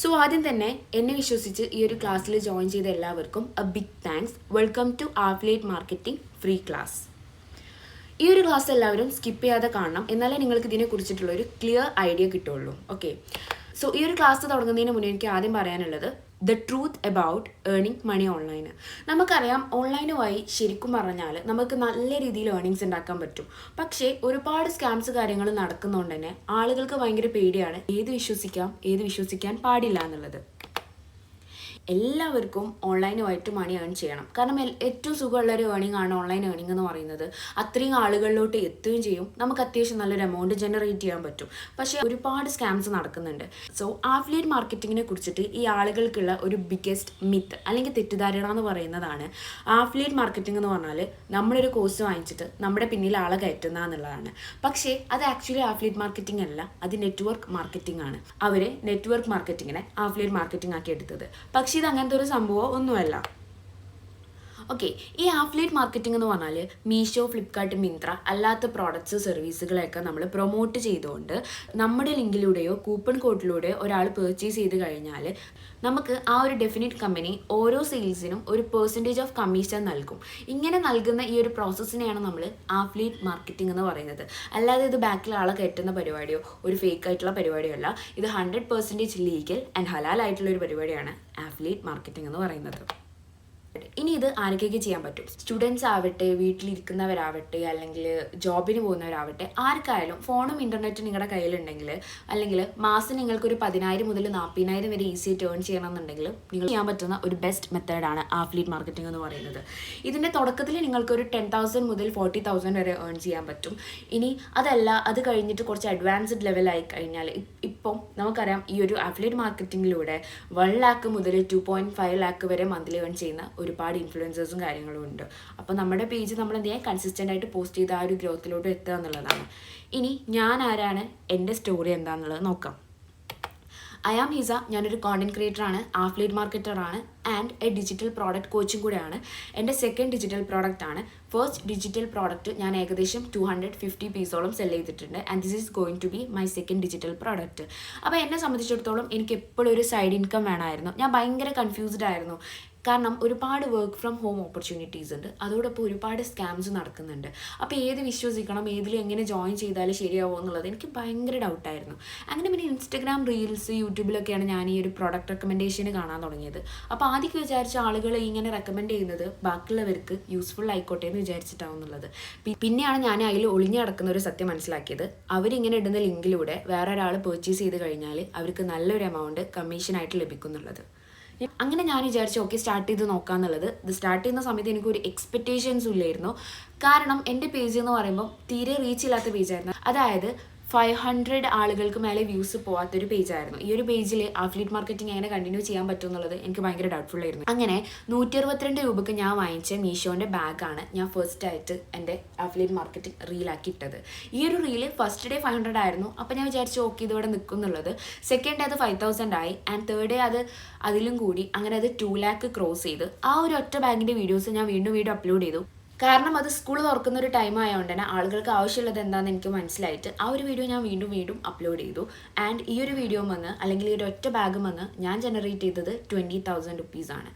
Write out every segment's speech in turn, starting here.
So ആദ്യം തന്നെ എന്നെ വിശ്വസിച്ച് ഈ ഒരു ക്ലാസ്സിൽ ജോയിൻ ചെയ്ത എല്ലാവർക്കും big thanks. Welcome to affiliate marketing free class. ഈ ഒരു ക്ലാസ് എല്ലാവരും സ്കിപ്പ് ചെയ്യാതെ കാണണം, എന്നാലേ നിങ്ങൾക്ക് ഇതിനെ കുറിച്ചിട്ടുള്ള ഒരു ക്ലിയർ ഐഡിയ കിട്ടുള്ളൂ. ഓക്കെ, സോ ഈ ഒരു ക്ലാസ് തുടങ്ങുന്നതിന് മുന്നേ എനിക്ക് ആദ്യം പറയാനുള്ളത് the truth about earning money online. നമുക്കറിയാം, ഓൺലൈനുമായി ശരിക്കും പറഞ്ഞാൽ നമുക്ക് നല്ല രീതിയിൽ ഏർണിങ്സ് ഉണ്ടാക്കാൻ പറ്റും. പക്ഷേ ഒരുപാട് സ്കാംസ് കാര്യങ്ങൾ നടക്കുന്നതുകൊണ്ട് തന്നെ ആളുകൾക്ക് ഭയങ്കര പേടിയാണ് ഏത് വിശ്വസിക്കാൻ പാടില്ല എന്നുള്ളത്. എല്ലാവർക്കും ഓൺലൈനുമായിട്ട് മണി ഏൺ ചെയ്യണം. കാരണം ഏറ്റവും സുഖമുള്ളൊരു ഏർണിംഗ് ആണ് ഓൺലൈൻ ഏർണിംഗ് എന്ന് പറയുന്നത്. അത്രയും ആളുകളിലോട്ട് എത്തുകയും ചെയ്യും, നമുക്ക് അത്യാവശ്യം നല്ലൊരു എമൗണ്ട് ജനറേറ്റ് ചെയ്യാൻ പറ്റും. പക്ഷേ ഒരുപാട് സ്കാംസ് നടക്കുന്നുണ്ട്. സോ ആഫിലിയേറ്റ് മാർക്കറ്റിങ്ങിനെ കുറിച്ചിട്ട് ഈ ആളുകൾക്കുള്ള ഒരു ബിഗ്ഗസ്റ്റ് മിത്ത് അല്ലെങ്കിൽ തെറ്റിദ്ധാരണ എന്ന് പറയുന്നതാണ് ആഫിലിയേറ്റ് മാർക്കറ്റിംഗ് എന്ന് പറഞ്ഞാൽ നമ്മളൊരു കോഴ്സ് വാങ്ങിച്ചിട്ട് നമ്മുടെ പിന്നിൽ ആളെ കയറ്റുന്ന എന്നുള്ളതാണ്. പക്ഷേ അത് ആക്ച്വലി ആഫിലിയേറ്റ് മാർക്കറ്റിംഗ് അല്ല, അത് നെറ്റ്വർക്ക് മാർക്കറ്റിംഗ് ആണ്. അവർ നെറ്റ്വർക്ക് മാർക്കറ്റിങ്ങിനെ ആഫിലിയേറ്റ് മാർക്കറ്റിംഗ് ആക്കി എടുത്തത്. പക്ഷേ ഇത് അങ്ങനത്തെ ഒരു സംഭവം ഒന്നുമല്ല. ഓക്കെ, ഈ ആഫിലിയേറ്റ് മാർക്കറ്റിംഗ് എന്ന് പറഞ്ഞാൽ മീഷോ, ഫ്ലിപ്കാർട്ട്, മിന്ത്ര അല്ലാത്ത പ്രോഡക്ട്സ് സർവീസുകളെയൊക്കെ നമ്മൾ പ്രൊമോട്ട് ചെയ്തുകൊണ്ട് നമ്മുടെ ലിങ്കിലൂടെയോ കൂപ്പൺ കോഡിലൂടെയോ ഒരാൾ പർച്ചേസ് ചെയ്ത് കഴിഞ്ഞാൽ നമുക്ക് ആ ഒരു ഡെഫിനിറ്റ് കമ്പനി ഓരോ സെയിൽസിനും ഒരു പെർസെൻറ്റേജ് ഓഫ് കമ്മീഷൻ നൽകും. ഇങ്ങനെ നൽകുന്ന ഈ ഒരു പ്രോസസ്സിനെയാണ് നമ്മൾ ആഫിലിയേറ്റ് മാർക്കറ്റിംഗ് എന്ന് പറയുന്നത്. അല്ലാതെ ഇത് ബാക്കിൽ ആളെ കയറ്റുന്ന പരിപാടിയോ ഒരു ഫേക്ക് ആയിട്ടുള്ള പരിപാടിയോ അല്ല. ഇത് 100% ലീഗൽ ആൻഡ് ഹലാൽ ആയിട്ടുള്ള ഒരു പരിപാടിയാണ് ആഫിലിയേറ്റ് മാർക്കറ്റിംഗ് എന്ന് പറയുന്നത്. ഇനി ഇത് ആർക്കൊക്കെ ചെയ്യാൻ പറ്റും? സ്റ്റുഡൻസ് ആവട്ടെ, വീട്ടിലിരിക്കുന്നവരാവട്ടെ, അല്ലെങ്കിൽ ജോബിന് പോകുന്നവരാവട്ടെ, ആർക്കായാലും ഫോണും ഇൻ്റർനെറ്റും നിങ്ങളുടെ കയ്യിലുണ്ടെങ്കിൽ, അല്ലെങ്കിൽ മാസം നിങ്ങൾക്കൊരു 10,000 മുതൽ 40,000 വരെ ഈസി ആയിട്ട് ഏൺ ചെയ്യണമെന്നുണ്ടെങ്കിൽ നിങ്ങൾ ചെയ്യാൻ പറ്റുന്ന ഒരു ബെസ്റ്റ് മെത്തേഡാണ് ആഫിലിയേറ്റ് മാർക്കറ്റിംഗ് എന്ന് പറയുന്നത്. ഇതിൻ്റെ തുടക്കത്തിൽ നിങ്ങൾക്കൊരു 10,000 മുതൽ 40,000 വരെ ഏൺ ചെയ്യാൻ പറ്റും. ഇനി അതല്ല, അത് കഴിഞ്ഞിട്ട് കുറച്ച് അഡ്വാൻസ്ഡ് ലെവലായി കഴിഞ്ഞാൽ ഇപ്പം നമുക്കറിയാം ഈ ഒരു ആഫിലിയേറ്റ് മാർക്കറ്റിങ്ങിലൂടെ 1 lakh മുതൽ 2.5 lakh വരെ മന്ത്ലി ഏൺ ചെയ്യുന്ന ഒരുപാട് ഇൻഫ്ലുവൻസേഴ്സും കാര്യങ്ങളും ഉണ്ട്. അപ്പോൾ നമ്മുടെ പേജ് നമ്മൾ എന്ത് ചെയ്യാൻ കൺസിസ്റ്റൻ്റ് ആയിട്ട് പോസ്റ്റ് ചെയ്ത് ആ ഒരു ഗ്രോത്തിലോട്ട് എത്തുക എന്നുള്ളതാണ്. ഇനി ഞാൻ ആരാണ്, എൻ്റെ സ്റ്റോറി എന്താണെന്നുള്ളത് നോക്കാം. I am Hisa. ഞാനൊരു കോണ്ടന്റ് ക്രിയേറ്ററാണ്, ആഫിലിയേറ്റ് മാർക്കറ്ററാണ് ആൻഡ് എ ഡിജിറ്റൽ പ്രോഡക്റ്റ് കോച്ചും കൂടെയാണ്. എൻ്റെ സെക്കൻഡ് ഡിജിറ്റൽ പ്രോഡക്റ്റ് ആണ്. ഫസ്റ്റ് ഡിജിറ്റൽ പ്രോഡക്റ്റ് ഞാൻ ഏകദേശം 250 പീസോളം സെൽ ചെയ്തിട്ടുണ്ട് and this is going to be my second digital product. അപ്പോൾ എന്നെ സംബന്ധിച്ചിടത്തോളം എനിക്ക് എപ്പോഴും ഒരു സൈഡ് ഇൻകം വേണമായിരുന്നു. ഞാൻ ഭയങ്കര കൺഫ്യൂസ്ഡ് ആയിരുന്നു. കാരണം ഒരുപാട് വർക്ക് ഫ്രം ഹോം ഓപ്പർച്യൂണിറ്റീസ് ഉണ്ട്, അതോടൊപ്പം ഒരുപാട് സ്കാംസ് നടക്കുന്നുണ്ട്. അപ്പോൾ ഏത് വിശ്വസിക്കണം, ഏതിൽ എങ്ങനെ ജോയിൻ ചെയ്താൽ ശരിയാവുമോ എന്നുള്ളത് എനിക്ക് ഭയങ്കര ഡൗട്ടായിരുന്നു. അങ്ങനെ പിന്നെ ഇൻസ്റ്റഗ്രാം റീൽസ്, യൂട്യൂബിലൊക്കെയാണ് ഞാൻ ഈ ഒരു പ്രോഡക്റ്റ് റെക്കമെൻഡേഷൻ കാണാൻ തുടങ്ങിയത്. അപ്പോൾ ആദ്യമൊക്കെ വിചാരിച്ച ആളുകൾ ഇങ്ങനെ റെക്കമെൻഡ് ചെയ്യുന്നത് ബാക്കിയുള്ളവർക്ക് യൂസ്ഫുൾ ആയിക്കോട്ടെ എന്ന് വിചാരിച്ചിട്ടാവുന്നുള്ളത്. പിന്നെയാണ് ഞാൻ അതിൽ ഒളിഞ്ഞു കിടക്കുന്ന ഒരു സത്യം മനസ്സിലാക്കിയത്. അവരിങ്ങനെ ഇടുന്ന ലിങ്കിലൂടെ വേറെ ഒരാൾ പർച്ചേസ് ചെയ്ത് കഴിഞ്ഞാൽ അവർക്ക് നല്ലൊരു എമൗണ്ട് കമ്മീഷനായിട്ട് ലഭിക്കുന്നുള്ളത്. അങ്ങനെ ഞാൻ വിചാരിച്ചു ഓക്കെ സ്റ്റാർട്ട് ചെയ്ത് നോക്കാമെന്നുള്ളത്. ഇത് സ്റ്റാർട്ട് ചെയ്യുന്ന സമയത്ത് എനിക്കൊരു എക്സ്പെക്റ്റേഷൻസും ഇല്ലായിരുന്നു. കാരണം എൻ്റെ പേജ് എന്ന് പറയുമ്പോൾ തീരെ റീച്ച് ഇല്ലാത്ത പേജായിരുന്നു. അതായത് 500 ആളുകൾക്ക് മേലെ വ്യൂസ് പോകാത്തൊരു പേജായിരുന്നു. ഈ ഒരു പേജിൽ ആഫിലിയേറ്റ് മാർക്കറ്റിംഗ് എങ്ങനെ കണ്ടിന്യൂ ചെയ്യാൻ പറ്റും എന്നുള്ളത് എനിക്ക് ഭയങ്കര ഡൗട്ട്ഫുൾ ആയിരുന്നു. അങ്ങനെ 162 രൂപയ്ക്ക് ഞാൻ വാങ്ങിച്ച മീഷോൻ്റെ ബാഗാണ് ഞാൻ ഫസ്റ്റ് ആയിട്ട് എൻ്റെ ആഫിലിയേറ്റ് മാർക്കറ്റിംഗ് റീലാക്കി ഇട്ടത്. ഈ ഒരു റീല് ഫസ്റ്റ് ഡേ 500 ആയിരുന്നു. അപ്പോൾ ഞാൻ വിചാരിച്ചു ഓക്കെ ഇതിവിടെ നിൽക്കും എന്നുള്ളത്. സെക്കൻഡ് ഡേ അത് 5,000 ആയി ആൻഡ് തേർഡ് ഡേ അത് അതിലും കൂടി. അങ്ങനെ അത് 2 lakh ക്രോസ് ചെയ്ത് ആ ഒരു ഒറ്റ ബാഗിൻ്റെ വീഡിയോസ് ഞാൻ വീണ്ടും അപ്ലോഡ് ചെയ്തു. കാരണം അത് സ്കൂൾ തുറക്കുന്ന ഒരു ടൈം ആയതുകൊണ്ട് തന്നെ ആളുകൾക്ക് ആവശ്യമുള്ളത് എന്താണെന്ന് എനിക്ക് മനസ്സിലായിട്ട് ആ ഒരു വീഡിയോ ഞാൻ വീണ്ടും അപ്ലോഡ് ചെയ്തു. ആൻഡ് ഈ ഒരു വീഡിയോ വന്ന്, അല്ലെങ്കിൽ ഈ ഒരു ഒറ്റ ബാഗ് വന്ന് ഞാൻ ജനറേറ്റ് ചെയ്തത് 20,000 റുപ്പീസാണ്.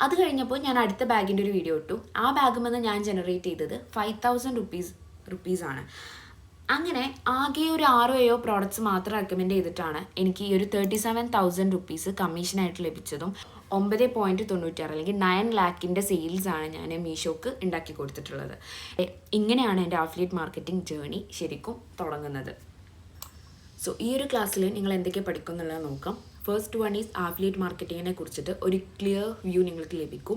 അത് കഴിഞ്ഞപ്പോൾ ഞാൻ അടുത്ത ബാഗിൻ്റെ ഒരു വീഡിയോ ഇട്ടു. ആ ബാഗ് വന്ന് ഞാൻ ജനറേറ്റ് ചെയ്തത് 5,000 റുപ്പീസാണ്. അങ്ങനെ ആകെ ഒരു 6-7 പ്രോഡക്ട്സ് മാത്രം റെക്കമെൻഡ് ചെയ്തിട്ടാണ് എനിക്ക് ഈ ഒരു 37,000 റുപ്പീസ് കമ്മീഷനായിട്ട് ലഭിച്ചതും 9.96 അല്ലെങ്കിൽ 9 lakhൻ്റെ സെയിൽസാണ് ഞാൻ മീഷോക്ക് ഉണ്ടാക്കി കൊടുത്തിട്ടുള്ളത്. ഇങ്ങനെയാണ് എൻ്റെ ആഫിലിയേറ്റ് മാർക്കറ്റിംഗ് ജേർണി ശരിക്കും തുടങ്ങുന്നത്. സോ ഈ ഒരു ക്ലാസ്സിൽ നിങ്ങൾ എന്തൊക്കെ പഠിക്കും എന്നുള്ളത് നോക്കാം. ഫസ്റ്റ് വൺ ഈസ് ആഫിലിയേറ്റ് മാർക്കറ്റിങ്ങിനെ കുറിച്ചിട്ട് ഒരു ക്ലിയർ വ്യൂ നിങ്ങൾക്ക് ലഭിക്കും.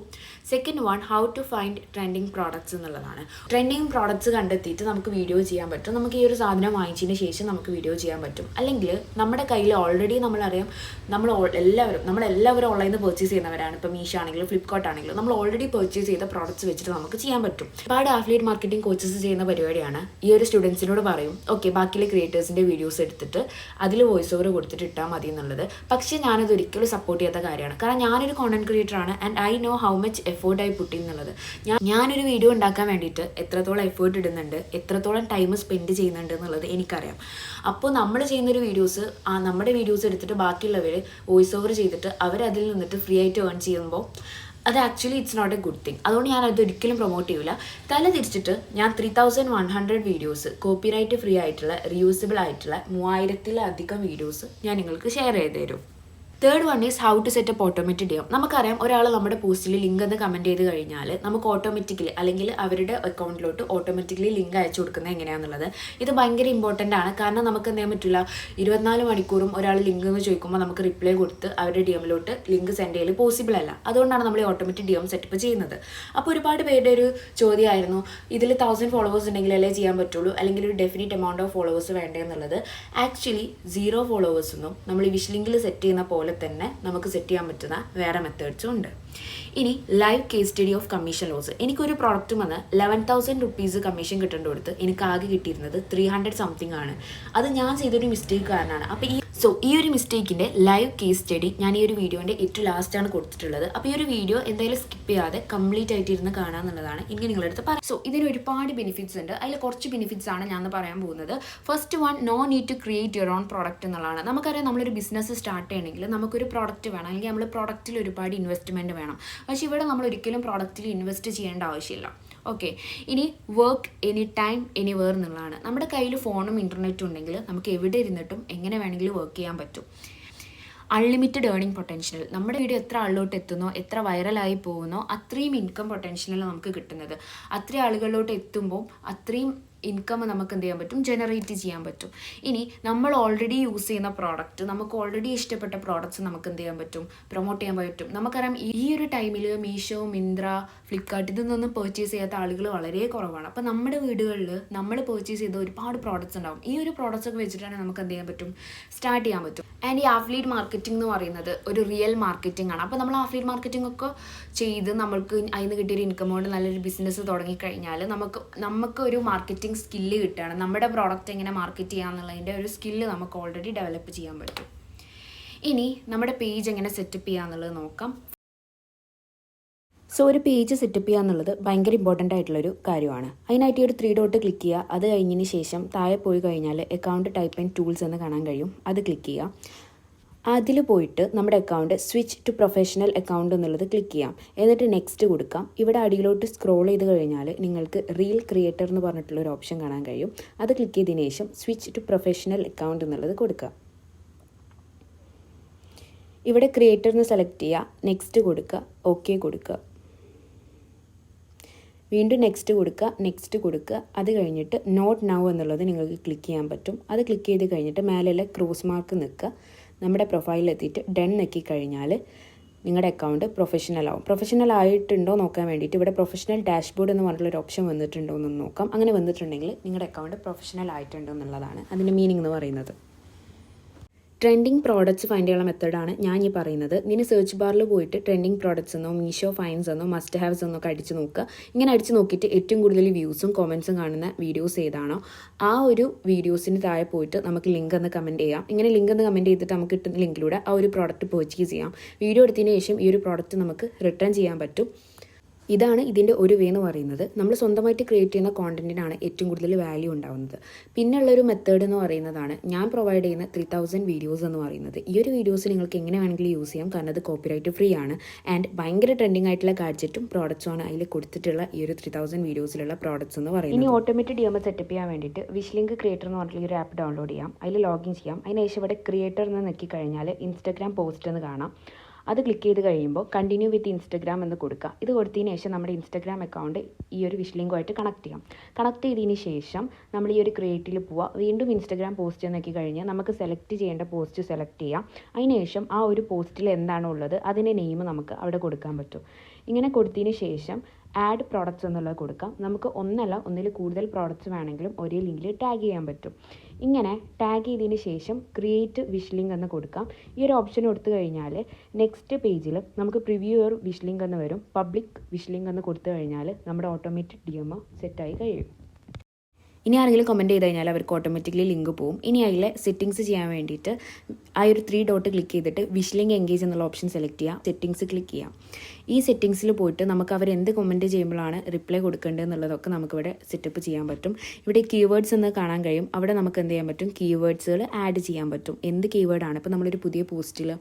Second one how to find trending products എന്നുള്ളതാണ്. ട്രെൻഡിങ് പ്രോഡക്ട്സ് കണ്ടെത്തിയിട്ട് നമുക്ക് വീഡിയോ ചെയ്യാൻ പറ്റും. നമുക്ക് ഈ ഒരു സാധനം വാങ്ങിച്ചതിന് ശേഷം നമുക്ക് വീഡിയോ ചെയ്യാൻ പറ്റും. അല്ലെങ്കിൽ നമ്മുടെ കയ്യിൽ ഓൾറെഡി നമ്മളറിയാം നമ്മളെല്ലാവരും ഓൺലൈനിൽ നിന്ന് പർച്ചേസ് ചെയ്യുന്നവരാണ്. ഇപ്പോൾ മീഷോ ആണെങ്കിലും ഫ്ലിപ്കാർട്ട് ആണെങ്കിലും നമ്മൾ ഓൾറെഡി പർച്ചേസ് ചെയ്ത പ്രോഡക്ട്സ് വെച്ചിട്ട് നമുക്ക് ചെയ്യാൻ പറ്റും. ഒരുപാട് ആഫിലിയേറ്റ് മാർക്കറ്റിംഗ് കോച്ചസ് ചെയ്യുന്ന പരിപാടിയാണ്. ഈ ഒരു സ്റ്റുഡൻസിനോട് പറയും ഓക്കെ ബാക്കിയുള്ള ക്രിയേറ്റേഴ്സിൻ്റെ വീഡിയോസ് എടുത്തിട്ട് അതിൽ വോയിസ് ഓവർ കൊടുത്തിട്ട് ഇട്ടാൽ മതി എന്നുള്ളത്. പക്ഷേ ഞാനത് ഒരിക്കലും സപ്പോർട്ട് ചെയ്യാത്ത കാര്യമാണ്. കാരണം ഞാനൊരു കോണ്ടന്റ് ക്രിയേറ്ററാണ് and I know how much effort ആയി പുട്ട് എന്നുള്ളത്. ഞാനൊരു വീഡിയോ ഉണ്ടാക്കാൻ വേണ്ടിയിട്ട് എത്രത്തോളം എഫേർട്ട് ഇടുന്നുണ്ട്, എത്രത്തോളം ടൈം സ്പെൻഡ് ചെയ്യുന്നുണ്ട് എന്നുള്ളത് എനിക്കറിയാം. അപ്പോൾ നമ്മൾ ചെയ്യുന്നൊരു വീഡിയോസ്, നമ്മുടെ വീഡിയോസ് എടുത്തിട്ട് ബാക്കിയുള്ളവർ വോയിസ് ഓവർ ചെയ്തിട്ട് അവരതിൽ നിന്നിട്ട് ഫ്രീ ആയിട്ട് ഏൺ ചെയ്യുമ്പോൾ അത് actually it's not a good thing. അതുകൊണ്ട് ഞാൻ അത് ഒരിക്കലും പ്രൊമോട്ട് ചെയ്യില്ല. തല തിരിച്ചിട്ട് ഞാൻ 3100 വീഡിയോസ് കോപ്പിറൈറ്റ് ഫ്രീ ആയിട്ടുള്ള റീയൂസബിൾ ആയിട്ടുള്ള 3000-ലധികം വീഡിയോസ് ഞാൻ നിങ്ങൾക്ക് ഷെയർ ചെയ്ത് തരും. Third one is how to set up automated DM. നമുക്കറിയാം, ഒരാൾ നമ്മുടെ പോസ്റ്റിൽ ലിങ്ക് എന്ന് കമൻറ്റ് ചെയ്ത് കഴിഞ്ഞാൽ നമുക്ക് ഓട്ടോമാറ്റിക്കലി അല്ലെങ്കിൽ അവരുടെ അക്കൗണ്ടിലോട്ട് ഓട്ടോമാറ്റിക്കലി ലിങ്ക് അയച്ചു കൊടുക്കുന്നത് എങ്ങനെയാണെന്നുള്ളത് ഇത് ഭയങ്കര ഇമ്പോർട്ടൻ്റ് ആണ്. കാരണം നമുക്ക് എന്ത് ചെയ്യാൻ പറ്റില്ല, 24 മണിക്കൂറും ഒരാൾ ലിങ്ക് എന്ന് ചോദിക്കുമ്പോൾ നമുക്ക് റിപ്ലൈ കൊടുത്ത് അവരുടെ DMലോട്ട് ലിങ്ക് സെൻഡ് ചെയ്യൽ പോസിബിൾ അല്ല. അതുകൊണ്ടാണ് നമ്മൾ ഈ ഓട്ടോമാറ്റിക് DM സെറ്റപ്പ് ചെയ്യുന്നത്. അപ്പോൾ ഒരുപാട് പേരുടെ ഒരു ചോദ്യമായിരുന്നു, ഇതിൽ 1000 ഫോളോവേഴ്സ് ഉണ്ടെങ്കിലല്ലേ ചെയ്യാൻ പറ്റുള്ളൂ, അല്ലെങ്കിൽ ഒരു ഡെഫിനിറ്റ് എമൗണ്ട് ഓഫ് ഫോളോവേഴ്സ് വേണ്ടേ എന്നുള്ളത്. ആക്ച്വലി 0 ഫോളോവേഴ്സൊന്നും നമ്മൾ ഈ വിഷ് ലിങ്കിൽ സെറ്റ് ചെയ്യുന്ന പോലെ തന്നെ നമുക്ക് സെറ്റ് ചെയ്യാൻ പറ്റുന്ന വേറെ മെത്തേഡ്സും ഉണ്ട്. ഇനി live case study of commission loss. എനിക്കൊരു പ്രോഡക്റ്റ് വന്ന് 11,000 റുപ്പീസ് കമ്മീഷൻ കിട്ടേണ്ട കൊടുത്ത് എനിക്ക് ആകെ കിട്ടിയിരുന്നത് 300 സംതിങ് ആണ്. അത് ഞാൻ ചെയ്തൊരു മിസ്റ്റേക്ക് കാരണമാണ്. അപ്പോൾ ഈ ഒരു മിസ്റ്റേക്കിൻ്റെ ലൈവ് കേസ് സ്റ്റഡി ഞാൻ ഈ ഒരു വീഡിയോൻ്റെ ഏറ്റവും ലാസ്റ്റാണ് കൊടുത്തിട്ടുള്ളത്. അപ്പോൾ ഈ ഒരു വീഡിയോ എന്തായാലും സ്കിപ്പ് ചെയ്യാതെ കംപ്ലീറ്റ് ആയിട്ട് ഇരുന്ന് കാണാമെന്നുള്ളതാണ് എനിക്ക് നിങ്ങളുടെ അടുത്ത് പറയാം. ഇതിന് ഒരുപാട് ബെനിഫിറ്റ്സ് ഉണ്ട്. അതിൽ കുറച്ച് ബെനിഫിറ്റ്സ് ആണ് ഞാൻ പറയാൻ പോകുന്നത്. First one, no need to create your own product എന്നുള്ളതാണ്. നമുക്കറിയാം, നമ്മളൊരു ബിസിനസ് സ്റ്റാർട്ട് ചെയ്യണമെങ്കിൽ നമുക്കൊരു പ്രോഡക്റ്റ് വേണം, അല്ലെങ്കിൽ നമ്മൾ പ്രോഡക്റ്റിൽ ഒരുപാട് ഇൻവെസ്റ്റ്മെൻറ്റ് വേണം. പക്ഷേ ഇവിടെ നമ്മൾ ഒരിക്കലും പ്രോഡക്റ്റിൽ ഇൻവെസ്റ്റ് ചെയ്യേണ്ട ആവശ്യമില്ല. ഓക്കെ, ഇനി വർക്ക് എനി ടൈം എനിവേർ എന്നുള്ളതാണ്. നമ്മുടെ കയ്യിൽ ഫോണും ഇൻ്റർനെറ്റും ഉണ്ടെങ്കിൽ നമുക്ക് എവിടെ ഇരുന്നിട്ടും എങ്ങനെ വേണമെങ്കിലും വർക്ക് ചെയ്യാൻ പറ്റും. Unlimited earning potential. നമ്മുടെ വീഡിയോ എത്ര ആളിലോട്ട് എത്തുന്നോ, എത്ര വൈറലായി പോകുന്നോ, അത്രയും ഇൻകം പൊട്ടൻഷ്യലാണ് നമുക്ക് കിട്ടുന്നത്. അത്രയും ആളുകളിലോട്ട് എത്തുമ്പോൾ അത്രയും ഇൻകം നമുക്ക് എന്ത് ചെയ്യാൻ പറ്റും, ജനറേറ്റ് ചെയ്യാൻ പറ്റും. ഇനി നമ്മൾ ഓൾറെഡി യൂസ് ചെയ്യുന്ന പ്രോഡക്റ്റ്, നമുക്ക് ഓൾറെഡി ഇഷ്ടപ്പെട്ട പ്രോഡക്റ്റ്സ് നമുക്ക് എന്ത് ചെയ്യാൻ പറ്റും, പ്രൊമോട്ട് ചെയ്യാൻ പറ്റും. നമുക്കറിയാം, ഈ ഒരു ടൈമിൽ മീഷോ, മിന്ത്ര, ഫ്ലിപ്കാർട്ട് ഇതൊന്നും പർച്ചേസ് ചെയ്യാത്ത ആളുകൾ വളരെ കുറവാണ്. അപ്പോൾ നമ്മുടെ വീടുകളിൽ നമ്മൾ പർച്ചേസ് ചെയ്ത ഒരുപാട് പ്രോഡക്റ്റ്സ് ഉണ്ടാവും. ഈ ഒരു പ്രോഡക്റ്റ്സ് ഒക്കെ വെച്ചിട്ടാണ് നമുക്ക് എന്ത് ചെയ്യാൻ പറ്റും, സ്റ്റാർട്ട് ചെയ്യാൻ പറ്റും. ആൻഡ് ഈ അഫിലിയേറ്റ് മാർക്കറ്റിംഗ് എന്ന് പറയുന്നത് ഒരു റിയൽ മാർക്കറ്റിംഗ് ആണ്. അപ്പോൾ നമ്മൾ അഫിലിയേറ്റ് മാർക്കറ്റിംഗ് ഒക്കെ ചെയ്ത് നമ്മൾക്ക് അതിന് കിട്ടിയൊരു ഇൻകം കൊണ്ട് നല്ലൊരു ബിസിനസ് തുടങ്ങിക്കഴിഞ്ഞാൽ നമുക്ക് ഒരു മാർക്കറ്റിംഗ് സ്കില്ല് കിട്ടുകയാണ്. നമ്മുടെ പ്രോഡക്റ്റ് എങ്ങനെ മാർക്കറ്റ് ചെയ്യാന്നുള്ളതിൻ്റെ ഒരു സ്കില്ല് നമുക്ക് ഓൾറെഡി ഡെവലപ്പ് ചെയ്യാൻ പറ്റും. ഇനി നമ്മുടെ പേജ് എങ്ങനെ സെറ്റപ്പ് ചെയ്യാന്നുള്ളത് നോക്കാം. ഒരു പേജ് സെറ്റപ്പ് ചെയ്യുക എന്നുള്ളത് ഭയങ്കര ഇമ്പോർട്ടൻ്റ് ആയിട്ടുള്ളൊരു കാര്യമാണ്. അതിനായിട്ട് ഒരു 3 ഡോട്ട് ക്ലിക്ക് ചെയ്യുക. അത് കഴിഞ്ഞതിന് ശേഷം താഴെ പോയി കഴിഞ്ഞാൽ അക്കൗണ്ട് ടൈപ്പ് ആൻഡ് ടൂൾസ് എന്ന് കാണാൻ കഴിയും. അത് ക്ലിക്ക് ചെയ്യുക. അതിൽ പോയിട്ട് നമ്മുടെ account switch to professional account എന്നുള്ളത് ക്ലിക്ക് ചെയ്യാം. എന്നിട്ട് നെക്സ്റ്റ് കൊടുക്കാം. ഇവിടെ അടിയിലോട്ട് സ്ക്രോൾ ചെയ്ത് കഴിഞ്ഞാൽ നിങ്ങൾക്ക് റീൽ ക്രിയേറ്റർ എന്ന് പറഞ്ഞിട്ടുള്ളൊരു ഓപ്ഷൻ കാണാൻ കഴിയും. അത് ക്ലിക്ക് ചെയ്തതിന് ശേഷം സ്വിച്ച് ടു പ്രൊഫഷണൽ അക്കൗണ്ട് എന്നുള്ളത് കൊടുക്കുക. ഇവിടെ ക്രിയേറ്റർ എന്ന് സെലക്ട് ചെയ്യുക, നെക്സ്റ്റ് കൊടുക്കുക, ഓക്കെ കൊടുക്കുക, വീണ്ടും നെക്സ്റ്റ് കൊടുക്കുക. അത് കഴിഞ്ഞിട്ട് നോട്ട് നൗ എന്നുള്ളത് നിങ്ങൾക്ക് ക്ലിക്ക് ചെയ്യാൻ പറ്റും. അത് ക്ലിക്ക് ചെയ്ത് കഴിഞ്ഞിട്ട് മേലെയുള്ള ക്രോസ് മാർക്ക് നിൽക്കുക. നമ്മുടെ പ്രൊഫൈലിലെത്തിയിട്ട് ഡൺ നെക്കി കഴിഞ്ഞാൽ നിങ്ങളുടെ അക്കൗണ്ട് പ്രൊഫഷണൽ ആവും. പ്രൊഫഷണൽ ആയിട്ടുണ്ടോ നോക്കാൻ വേണ്ടിയിട്ട് ഇവിടെ പ്രൊഫഷണൽ ഡാഷ്ബോർഡ് എന്ന് പറഞ്ഞിട്ടുള്ളൊരു ഓപ്ഷൻ വന്നിട്ടുണ്ടോ എന്ന് നോക്കാം. അങ്ങനെ വന്നിട്ടുണ്ടെങ്കിൽ നിങ്ങളുടെ അക്കൗണ്ട് പ്രൊഫഷണൽ ആയിട്ടുണ്ടോ എന്നുള്ളതാണ് അതിൻ്റെ മീനിങ് എന്ന് പറയുന്നത്. ട്രെൻഡിങ് പ്രോഡക്റ്റ്സ് ഫൈൻഡ് ചെയ്യാനുള്ള മെത്തേഡാണ് ഞാൻ ഈ പറയുന്നത്. ഇതിന് സെർച്ച് ബാറിൽ പോയിട്ട് ട്രെൻഡിങ് പ്രോഡക്റ്റ്സ് എന്നോ മീഷോ ഫൈൻസ് എന്നോ മസ്റ്റ് ഹാവ്സ് എന്നോ ഒക്കെ അടിച്ച് നോക്കുക. ഇങ്ങനെ അടിച്ച് നോക്കിയിട്ട് ഏറ്റവും കൂടുതൽ വ്യൂസും കോമൻസും കാണുന്ന വീഡിയോസ് ഏതാണോ ആ ഒരു വീഡിയോസിന് താഴെ പോയിട്ട് നമുക്ക് ലിങ്ക് എന്ന് കമൻറ്റ് ചെയ്യാം. ഇങ്ങനെ ലിങ്ക് എന്ന് കമൻറ്റ് ചെയ്തിട്ട് നമുക്ക് കിട്ടുന്ന ലിങ്കിലൂടെ ആ ഒരു പ്രോഡക്റ്റ് പർച്ചേസ് ചെയ്യാം. വീഡിയോ എടുത്തതിന് ശേഷം ഈ ഒരു പ്രോഡക്റ്റ് നമുക്ക് റിട്ടേൺ ചെയ്യാൻ പറ്റും. ഇതാണ് ഇതിൻ്റെ ഒരു വേ എന്ന് പറയുന്നത്. നമ്മൾ സ്വന്തമായിട്ട് ക്രിയേറ്റ് ചെയ്യുന്ന കോണ്ടന്റിനാണ് ഏറ്റവും കൂടുതൽ വാല്യൂ ഉണ്ടാവുന്നത്. പിന്നെയുള്ളൊരു മെത്തേഡ് എന്ന് പറയുന്നതാണ് ഞാൻ പ്രൊവൈഡ് ചെയ്യുന്ന 3000 വീഡിയോസ് എന്ന് പറയുന്നത്. ഈ ഒരു വീഡിയോസ് നിങ്ങൾക്ക് എങ്ങനെ വേണമെങ്കിലും യൂസ് ചെയ്യാം, കാരണം അത് കോപ്പിറൈറ്റ് ഫ്രീ ആണ്. ആൻഡ് ഭയങ്കര ട്രെൻഡിങ് ആയിട്ടുള്ള ഗാഡ്ജറ്റും പ്രോഡക്റ്റ്സും ആണ് അതിൽ കൊടുത്തിട്ടുള്ള ഈ ഒരു 3000 വീഡിയോസിലുള്ള പ്രോഡക്റ്റ്സ് എന്ന് പറയുന്നത്. ഇനി ഓട്ടോമാറ്റിക് DM സെറ്റപ്പ് ചെയ്യാൻ വേണ്ടിയിട്ട് വിഷ് ലിങ്ക് ക്രിയേറ്റർ എന്ന് പറഞ്ഞിട്ടുള്ള ഒരു ആപ്പ് ഡൗൺലോഡ് ചെയ്യാം. അതിൽ ലോഗിൻ ചെയ്യാം. അതിനുശേഷം ഇവിടെ ക്രിയേറ്റർ എന്ന് നോക്കി കഴിഞ്ഞാൽ ഇൻസ്റ്റാഗ്രാം പോസ്റ്റ് എന്ന് കാണാം. അത് ക്ലിക്ക് ചെയ്ത് കഴിയുമ്പോൾ കണ്ടിന്യൂ വിത്ത് ഇൻസ്റ്റഗ്രാം എന്ന് കൊടുക്കുക. ഇത് കൊടുത്തതിന് ശേഷം നമ്മുടെ ഇൻസ്റ്റഗ്രാം അക്കൗണ്ട് ഈ ഒരു വിഷ് ലിങ്കുമായിട്ട് കണക്ട് ചെയ്യാം. കണക്ട് ചെയ്തതിന് ശേഷം നമ്മൾ ഈ ഒരു ക്രിയേറ്റിൽ പോവുക. വീണ്ടും ഇൻസ്റ്റഗ്രാം പോസ്റ്റ് നോക്കി കഴിഞ്ഞാൽ നമുക്ക് സെലക്ട് ചെയ്യേണ്ട പോസ്റ്റ് സെലക്ട് ചെയ്യാം. അതിനുശേഷം ആ ഒരു പോസ്റ്റിൽ എന്താണോ ഉള്ളത് അതിൻ്റെ നെയിം നമുക്ക് അവിടെ കൊടുക്കാൻ പറ്റും. ഇങ്ങനെ കൊടുത്തതിന് ശേഷം ആഡ് പ്രോഡക്റ്റ്സ് എന്നുള്ളത് കൊടുക്കാം. നമുക്ക് ഒന്നിൽ കൂടുതൽ പ്രോഡക്റ്റ്സ് വേണമെങ്കിലും ഒരേ ലിങ്കിൽ ടാഗ് ചെയ്യാൻ പറ്റും. ഇങ്ങനെ ടാഗ് ചെയ്തതിന് ശേഷം ക്രിയേറ്റ് വിഷ് ലിങ്ക് എന്ന് കൊടുക്കാം. ഈ ഒരു ഓപ്ഷൻ കൊടുത്തു കഴിഞ്ഞാൽ നെക്സ്റ്റ് പേജിൽ നമുക്ക് പ്രിവ്യൂ യുവർ വിഷ് ലിങ്ക് എന്ന് വരും. പബ്ലിക് വിഷ് ലിങ്ക് എന്ന് കൊടുത്തു കഴിഞ്ഞാൽ നമ്മുടെ ഓട്ടോമാറ്റിക് DM സെറ്റായി കഴിയും. ഇനി ആരെങ്കിലും കമൻറ്റ് ചെയ്ത് കഴിഞ്ഞാൽ അവർക്ക് ഓട്ടോമാറ്റിക്കലി ലിങ്ക് പോകും. ഇനി അതിലെ സെറ്റിങ്സ് ചെയ്യാൻ വേണ്ടിയിട്ട് ആ ഒരു 3 ഡോട്ട് ക്ലിക്ക് ചെയ്തിട്ട് വിഷ് ലിങ്ക് എൻഗേജ് എന്നുള്ള ഓപ്ഷൻ സെലക്ട് ചെയ്യാം, സെറ്റിങ്സ് ക്ലിക്ക് ചെയ്യാം. ഈ സെറ്റിങ്സിൽ പോയിട്ട് നമുക്ക് അവർ എന്ത് കമൻറ്റ് ചെയ്യുമ്പോഴാണ് റിപ്ലൈ കൊടുക്കേണ്ടത് എന്നുള്ളതൊക്കെ നമുക്കിവിടെ സെറ്റപ്പ് ചെയ്യാൻ പറ്റും. ഇവിടെ കീവേഡ്സ് എന്ന് കാണാൻ കഴിയും. അവിടെ നമുക്ക് എന്ത് ചെയ്യാൻ പറ്റും, കീവേഡ്സുകൾ ആഡ് ചെയ്യാൻ പറ്റും. എന്ത് കീവേഡാണ് ഇപ്പോൾ നമ്മളൊരു പുതിയ പോസ്റ്റിൽ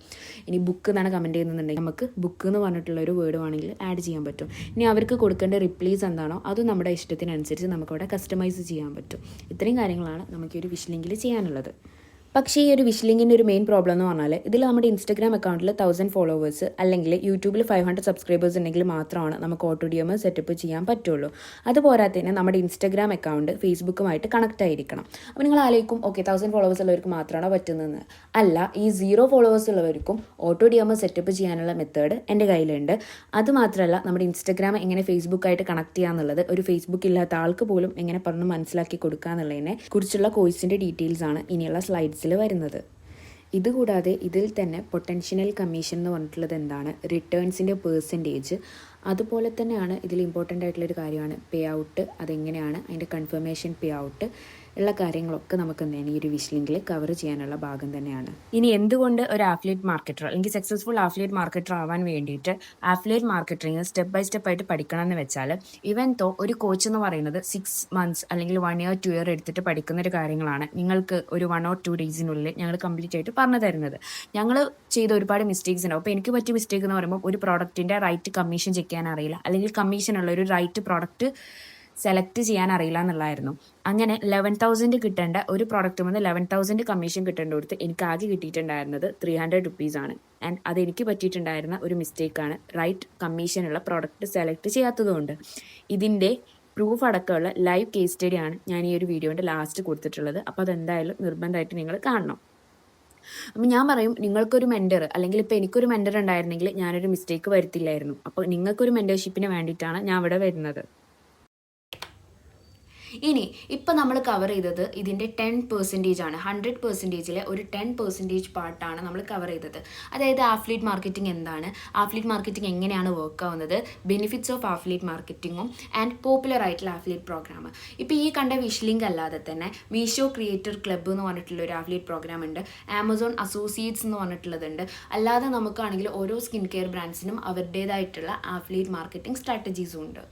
ഇനി ബുക്ക് എന്നാണ് കമൻറ്റ് ചെയ്യുന്നുണ്ടെങ്കിൽ നമുക്ക് ബുക്ക് എന്ന് പറഞ്ഞിട്ടുള്ള ഒരു വേർഡ് വേണമെങ്കിൽ ആഡ് ചെയ്യാൻ പറ്റും. ഇനി അവർക്ക് കൊടുക്കേണ്ട റിപ്ലൈസ് എന്താണോ അത് നമ്മുടെ ഇഷ്ടത്തിനനുസരിച്ച് നമുക്കവിടെ കസ്റ്റമൈസ് ചെയ്യാൻ പറ്റും. ഇത്രയും കാര്യങ്ങളാണ് നമുക്ക് ഒരു വിഷ് ലിങ്കിൽ ചെയ്യാനുള്ളത്. പക്ഷേ ഈ ഒരു വിഷ് ലിങ്കിൻ്റെ ഒരു മെയിൻ പ്രോബ്ലം എന്ന് പറഞ്ഞാൽ ഇതിൽ നമ്മുടെ ഇൻസ്റ്റാഗ്രാം അക്കൗണ്ടിൽ 1000 ഫോളോവേഴ്സ് അല്ലെങ്കിൽ യൂട്യൂബിൽ 500 സബ്സ്ക്രൈബേഴ്സ് ഉണ്ടെങ്കിൽ മാത്രമാണ് നമുക്ക് ഓട്ടോ ഡി എം സെറ്റപ്പ് ചെയ്യാൻ പറ്റുള്ളൂ. അതുപോരാത്തതിന് നമ്മുടെ ഇൻസ്റ്റാഗ്രാം അക്കൗണ്ട് ഫേസ്ബുക്കുമായിട്ട് കണക്റ്റ് ആയിരിക്കണം. അപ്പോൾ നിങ്ങൾ ആലോചിക്കും, ഓക്കെ 1000 ഫോളോവേഴ്സ് ഉള്ളവർക്ക് മാത്രമാണോ പറ്റുന്നതെന്ന്. അല്ല, ഈ 0 ഫോളോവേഴ്സ് ഉള്ളവർക്കും ഓട്ടോ ഡി എം സെറ്റപ്പ് ചെയ്യാനുള്ള മെത്തേഡ് എൻ്റെ കയ്യിലുണ്ട്. അതുമാത്രമല്ല, നമ്മുടെ ഇൻസ്റ്റാഗ്രാം എങ്ങനെ ഫേസ്ബുക്കായിട്ട് കണക്ട് ചെയ്യാന്നുള്ളത് ഒരു ഫേസ്ബുക്ക് ഇല്ലാത്ത ആൾക്ക് പോലും എങ്ങനെ പറഞ്ഞ് മനസ്സിലാക്കി കൊടുക്കുക എന്നുള്ളതിനെ കുറിച്ചുള്ള കോഴ്സിൻ്റെ ഡീറ്റെയിൽസ് ആണ് ഇനിയുള്ള സ്ലൈഡ്സിൽ വരുന്നത്. ഇതുകൂടാതെ ഇതിൽ തന്നെ പൊട്ടൻഷ്യൽ കമ്മീഷൻ എന്ന് പറഞ്ഞിട്ടുള്ളത് എന്താണ്, റിട്ടേൺസിൻ്റെ പെർസെൻറ്റേജ്, അതുപോലെ തന്നെയാണ് ഇതിൽ ഇമ്പോർട്ടൻ്റ് ആയിട്ടുള്ളൊരു കാര്യമാണ് പേ ഔട്ട്. അതെങ്ങനെയാണ് അതിൻ്റെ കൺഫർമേഷൻ പേ ഔട്ട് ഉള്ള കാര്യങ്ങളൊക്കെ നമുക്ക് എന്താണ് ഈ ഒരു വിഷ് ലിങ്കിൽ കവർ ചെയ്യാനുള്ള ഭാഗം തന്നെയാണ്. ഇനി എന്തുകൊണ്ട് ഒരു ആഫിലിയേറ്റ് മാർക്കറ്റർ അല്ലെങ്കിൽ സക്സസ്ഫുൾ ആഫിലിയേറ്റ് മാർക്കറ്റർ ആവാൻ വേണ്ടിയിട്ട് ആഫിലിയേറ്റ് മാർക്കറ്റിംഗ് സ്റ്റെപ്പ് ബൈ സ്റ്റെപ്പ് ആയിട്ട് പഠിക്കണം എന്ന് വെച്ചാൽ, ഇവൻ തോ ഒരു കോച്ച് എന്ന് പറയുന്നത് 6 months അല്ലെങ്കിൽ 1 year 2 year എടുത്തിട്ട് പഠിക്കുന്ന ഒരു കാര്യങ്ങളാണ് നിങ്ങൾക്ക് ഒരു 1 or 2 daysനുള്ളിൽ ഞങ്ങൾ കംപ്ലീറ്റ് ആയിട്ട് പറഞ്ഞു തരുന്നത്. ഞങ്ങൾ ചെയ്ത ഒരുപാട് മിസ്റ്റേക്സ് ഉണ്ടാവും. അപ്പോൾ എനിക്ക് പറ്റിയ മിസ്റ്റേക്ക് എന്ന് പറയുമ്പോൾ ഒരു പ്രോഡക്റ്റിൻ്റെ റൈറ്റ് കമ്മീഷൻ ചെക്ക് ചെയ്യാൻ അറിയില്ല, അല്ലെങ്കിൽ കമ്മീഷനുള്ള ഒരു റൈറ്റ് പ്രോഡക്റ്റ് സെലക്ട് ചെയ്യാൻ അറിയില്ല എന്നുള്ളതായിരുന്നു. അങ്ങനെ 11,000 കിട്ടേണ്ട ഒരു പ്രോഡക്റ്റ് വന്ന് 11,000 കമ്മീഷൻ കിട്ടേണ്ട കൊടുത്ത് എനിക്ക് ആകെ കിട്ടിയിട്ടുണ്ടായിരുന്നത് 300 rupees ആണ്. ആൻഡ് അതെനിക്ക് പറ്റിയിട്ടുണ്ടായിരുന്ന ഒരു മിസ്റ്റേക്കാണ്, റൈറ്റ് കമ്മീഷനുള്ള പ്രോഡക്റ്റ് സെലക്ട് ചെയ്യാത്തതുകൊണ്ട്. ഇതിൻ്റെ പ്രൂഫ് അടക്കമുള്ള ലൈവ് കേസ് സ്റ്റഡിയാണ് ഞാൻ ഈ ഒരു വീഡിയോൻ്റെ ലാസ്റ്റ് കൊടുത്തിട്ടുള്ളത്. അപ്പോൾ അതെന്തായാലും നിർബന്ധമായിട്ട് നിങ്ങൾ കാണണം. അപ്പം ഞാൻ പറയും, നിങ്ങൾക്കൊരു മെൻറ്റർ അല്ലെങ്കിൽ ഇപ്പോൾ എനിക്കൊരു മെൻറ്റർ ഉണ്ടായിരുന്നെങ്കിൽ ഞാനൊരു മിസ്റ്റേക്ക് വരുത്തില്ലായിരുന്നു. അപ്പോൾ നിങ്ങൾക്കൊരു മെൻറ്റർഷിപ്പിന് വേണ്ടിയിട്ടാണ് ഞാൻ ഇവിടെ വരുന്നത്. ഇനി ഇപ്പം നമ്മൾ കവർ ചെയ്തത് ഇതിൻ്റെ 10% ആണ്. 100%ലെ ഒരു 10% പാർട്ടാണ് നമ്മൾ കവർ ചെയ്തത്. അതായത് ആഫിലിയേറ്റ് മാർക്കറ്റിംഗ് എന്താണ്, ആഫിലിയേറ്റ് മാർക്കറ്റിംഗ് എങ്ങനെയാണ് വർക്ക് ആവുന്നത്, ബെനിഫിറ്റ്സ് ഓഫ് ആഫിലിയേറ്റ് മാർക്കറ്റിംഗും ആൻഡ് പോപ്പുലർ ആയിട്ടുള്ള ആഫിലിയേറ്റ് പ്രോഗ്രാം. ഇപ്പോൾ ഈ കണ്ട വിഷ് ലിങ്ക് അല്ലാതെ തന്നെ മീഷോ ക്രിയേറ്റർ ക്ലബ്ബ് എന്ന് പറഞ്ഞിട്ടുള്ള ഒരു ആഫിലിയേറ്റ് പ്രോഗ്രാം ഉണ്ട്, ആമസോൺ അസോസിയേറ്റ്സ് എന്ന് പറഞ്ഞിട്ടുള്ളതുണ്ട്. അല്ലാതെ നമുക്കാണെങ്കിൽ ഓരോ സ്കിൻ കെയർ ബ്രാൻഡ്സിനും അവരുടേതായിട്ടുള്ള ആഫിലിയേറ്റ് മാർക്കറ്റിംഗ് സ്ട്രാറ്റജീസും ഉണ്ട്.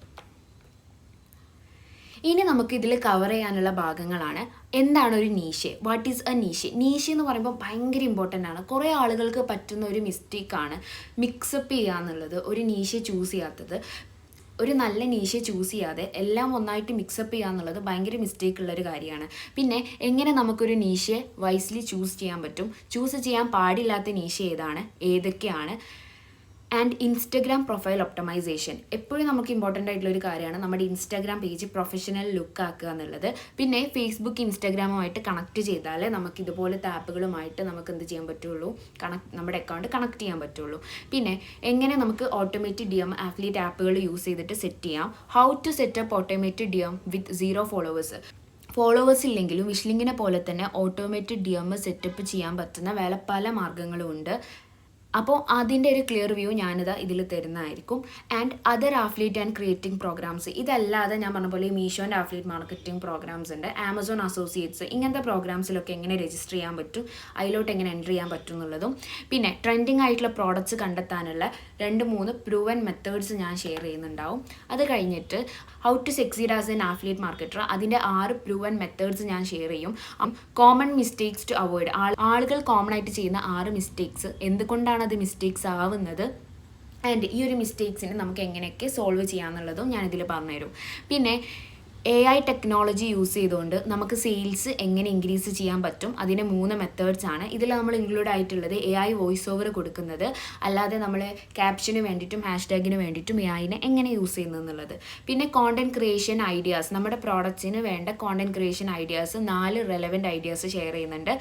ഇനി നമുക്ക് ഇതിൽ കവർ ചെയ്യാനുള്ള ഭാഗങ്ങളാണ്. എന്താണ് ഒരു niche, what is A niche. Niche എന്ന് പറയുമ്പോൾ ഭയങ്കര ഇമ്പോർട്ടൻ്റ് ആണ്. കുറേ ആളുകൾക്ക് പറ്റുന്ന ഒരു മിസ്റ്റേക്കാണ് മിക്സപ്പ് ചെയ്യുക എന്നുള്ളത്, ഒരു നീഷ് ചൂസ് ചെയ്യാത്തത്. ഒരു നല്ല നീഷ് ചൂസ് ചെയ്യാതെ എല്ലാം ഒന്നായിട്ട് മിക്സപ്പ് ചെയ്യുക എന്നുള്ളത് ഭയങ്കര മിസ്റ്റേക്ക് ഉള്ളൊരു കാര്യമാണ്. പിന്നെ എങ്ങനെ നമുക്കൊരു നീഷ് വൈസ്ലി ചൂസ് ചെയ്യാൻ പറ്റും, ചൂസ് ചെയ്യാൻ പാടില്ലാത്ത നീഷ് ഏതൊക്കെയാണ്, ആൻഡ് ഇൻസ്റ്റഗ്രാം പ്രൊഫൈൽ ഒപ്റ്റമൈസേഷൻ എപ്പോഴും നമുക്ക് ഇമ്പോർട്ടൻ്റ് ആയിട്ടുള്ള ഒരു കാര്യമാണ്. നമ്മുടെ ഇൻസ്റ്റാഗ്രാം പേജ് പ്രൊഫഷണൽ ലുക്ക് ആക്കുക എന്നുള്ളത്. പിന്നെ ഫേസ്ബുക്ക് ഇൻസ്റ്റാഗ്രാമുമായിട്ട് കണക്ട് ചെയ്താൽ നമുക്ക് ഇതുപോലത്തെ ആപ്പുകളുമായിട്ട് നമുക്ക് എന്ത് ചെയ്യാൻ പറ്റുള്ളൂ, നമ്മുടെ അക്കൗണ്ട് കണക്ട് ചെയ്യാൻ പറ്റുള്ളൂ. പിന്നെ എങ്ങനെ നമുക്ക് ഓട്ടോമേറ്റഡ് ഡി എം ആഫിലിയേറ്റ് ആപ്പുകൾ യൂസ് ചെയ്തിട്ട് സെറ്റ് ചെയ്യാം, how to set up automated D M with 0 followers. Followers ഇല്ലെങ്കിലും വിഷ് ലിങ്കിനെ പോലെ തന്നെ ഓട്ടോമേറ്റഡ് ഡി എം സെറ്റപ്പ് ചെയ്യാൻ പറ്റുന്ന വേറെ പല മാർഗ്ഗങ്ങളും ഉണ്ട്. അപ്പോൾ അതിൻ്റെ ഒരു ക്ലിയർ വ്യൂ ഞാനിതാ ഇതിൽ തരുന്നതായിരിക്കും. And other affiliate and creating programs, ഇതല്ലാതെ ഞാൻ പറഞ്ഞ പോലെ മീഷോൻ്റെ ആഫിലിയേറ്റ് മാർക്കറ്റിംഗ് പ്രോഗ്രാംസ് ഉണ്ട്, ആമസോൺ അസോസിയേറ്റ്സ്, ഇങ്ങനത്തെ പ്രോഗ്രാംസിലൊക്കെ എങ്ങനെ രജിസ്റ്റർ ചെയ്യാൻ പറ്റും, അതിലോട്ട് എങ്ങനെ എൻ്റർ ചെയ്യാൻ പറ്റും എന്നുള്ളതും. പിന്നെ ട്രെൻഡിങ് ആയിട്ടുള്ള പ്രോഡക്റ്റ്സ് കണ്ടെത്താനുള്ള 2-3 പ്രൂവൻ മെത്തേഡ്സ് ഞാൻ ഷെയർ ചെയ്യുന്നുണ്ടാവും. അത് കഴിഞ്ഞിട്ട് how to succeed as an affiliate marketer, അതിൻ്റെ 6 പ്രൂവൻ മെത്തേഡ്സ് ഞാൻ ഷെയർ ചെയ്യും. കോമൺ മിസ്റ്റേക്സ് ടു അവോയ്ഡ്, ആളുകൾ കോമൺ ആയിട്ട് ചെയ്യുന്ന 6 മിസ്റ്റേക്സ്, എന്തുകൊണ്ടാണ് അത് മിസ്റ്റേക്സ് ആവുന്നത്, ആൻഡ് ഈ ഒരു മിസ്റ്റേക്സിനെ നമുക്ക് എങ്ങനെയൊക്കെ സോൾവ് ചെയ്യാമെന്നുള്ളതും ഞാനിതിൽ പറഞ്ഞുതരും. പിന്നെ AI ടെക്നോളജി യൂസ് ചെയ്തുകൊണ്ട് നമുക്ക് സെയിൽസ് എങ്ങനെ ഇൻക്രീസ് ചെയ്യാൻ പറ്റും, അതിന് 3 മെത്തേഡ്സ് ആണ് ഇതിൽ നമ്മൾ ഇൻക്ലൂഡ് ആയിട്ടുള്ളത്. AI വോയിസ് ഓവർ കൊടുക്കുന്നത്, അല്ലാതെ നമ്മൾ ക്യാപ്ഷന് വേണ്ടിയിട്ടും ഹാഷ്ടാഗിന് വേണ്ടിയിട്ടും AIനെ എങ്ങനെ യൂസ് ചെയ്യുന്നത് എന്നുള്ളത്. പിന്നെ കോണ്ടന്റ് ക്രിയേഷൻ ഐഡിയാസ്, നമ്മുടെ പ്രോഡക്റ്റ്സിന് വേണ്ട content creation ideas 4 relevant ideas share ചെയ്യുന്നുണ്ട്.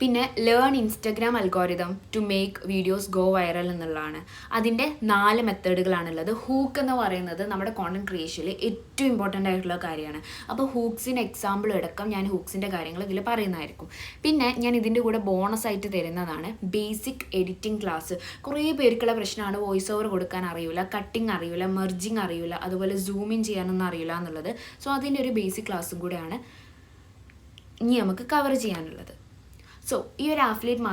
പിന്നെ learn Instagram algorithm to make videos go viral എന്നുള്ളതാണ്. അതിൻ്റെ 4 മെത്തേഡുകളാണുള്ളത്. ഹൂക്ക് എന്ന് പറയുന്നത് നമ്മുടെ കോണ്ടന്റ് ക്രിയേഷനിൽ ഏറ്റവും ഇമ്പോർട്ടൻ്റ് ആയിട്ടുള്ള കാര്യമാണ്. അപ്പോൾ ഹൂക്സിന് എക്സാമ്പിൾ അടക്കം ഞാൻ ഹൂക്സിൻ്റെ കാര്യങ്ങൾ ഇതിൽ പറയുന്നതായിരിക്കും. പിന്നെ ഞാൻ ഇതിൻ്റെ കൂടെ ബോണസ് ആയിട്ട് തരുന്നതാണ് ബേസിക് എഡിറ്റിംഗ് ക്ലാസ്. കുറേ പേർക്കുള്ള പ്രശ്നമാണ് വോയിസ് ഓവർ കൊടുക്കാൻ അറിയില്ല, കട്ടിങ് അറിയില്ല, മെർജിങ് അറിയില്ല, അതുപോലെ സൂം ഇൻ ചെയ്യാനൊന്നും അറിയില്ല എന്നുള്ളത്. സോ അതിൻ്റെ ഒരു ബേസിക് ക്ലാസ്സും കൂടെയാണ് ഇനി നമുക്ക് കവർ ചെയ്യാനുള്ളത്. സോ ഈ ഒരു ആഫിലിയേറ്റ്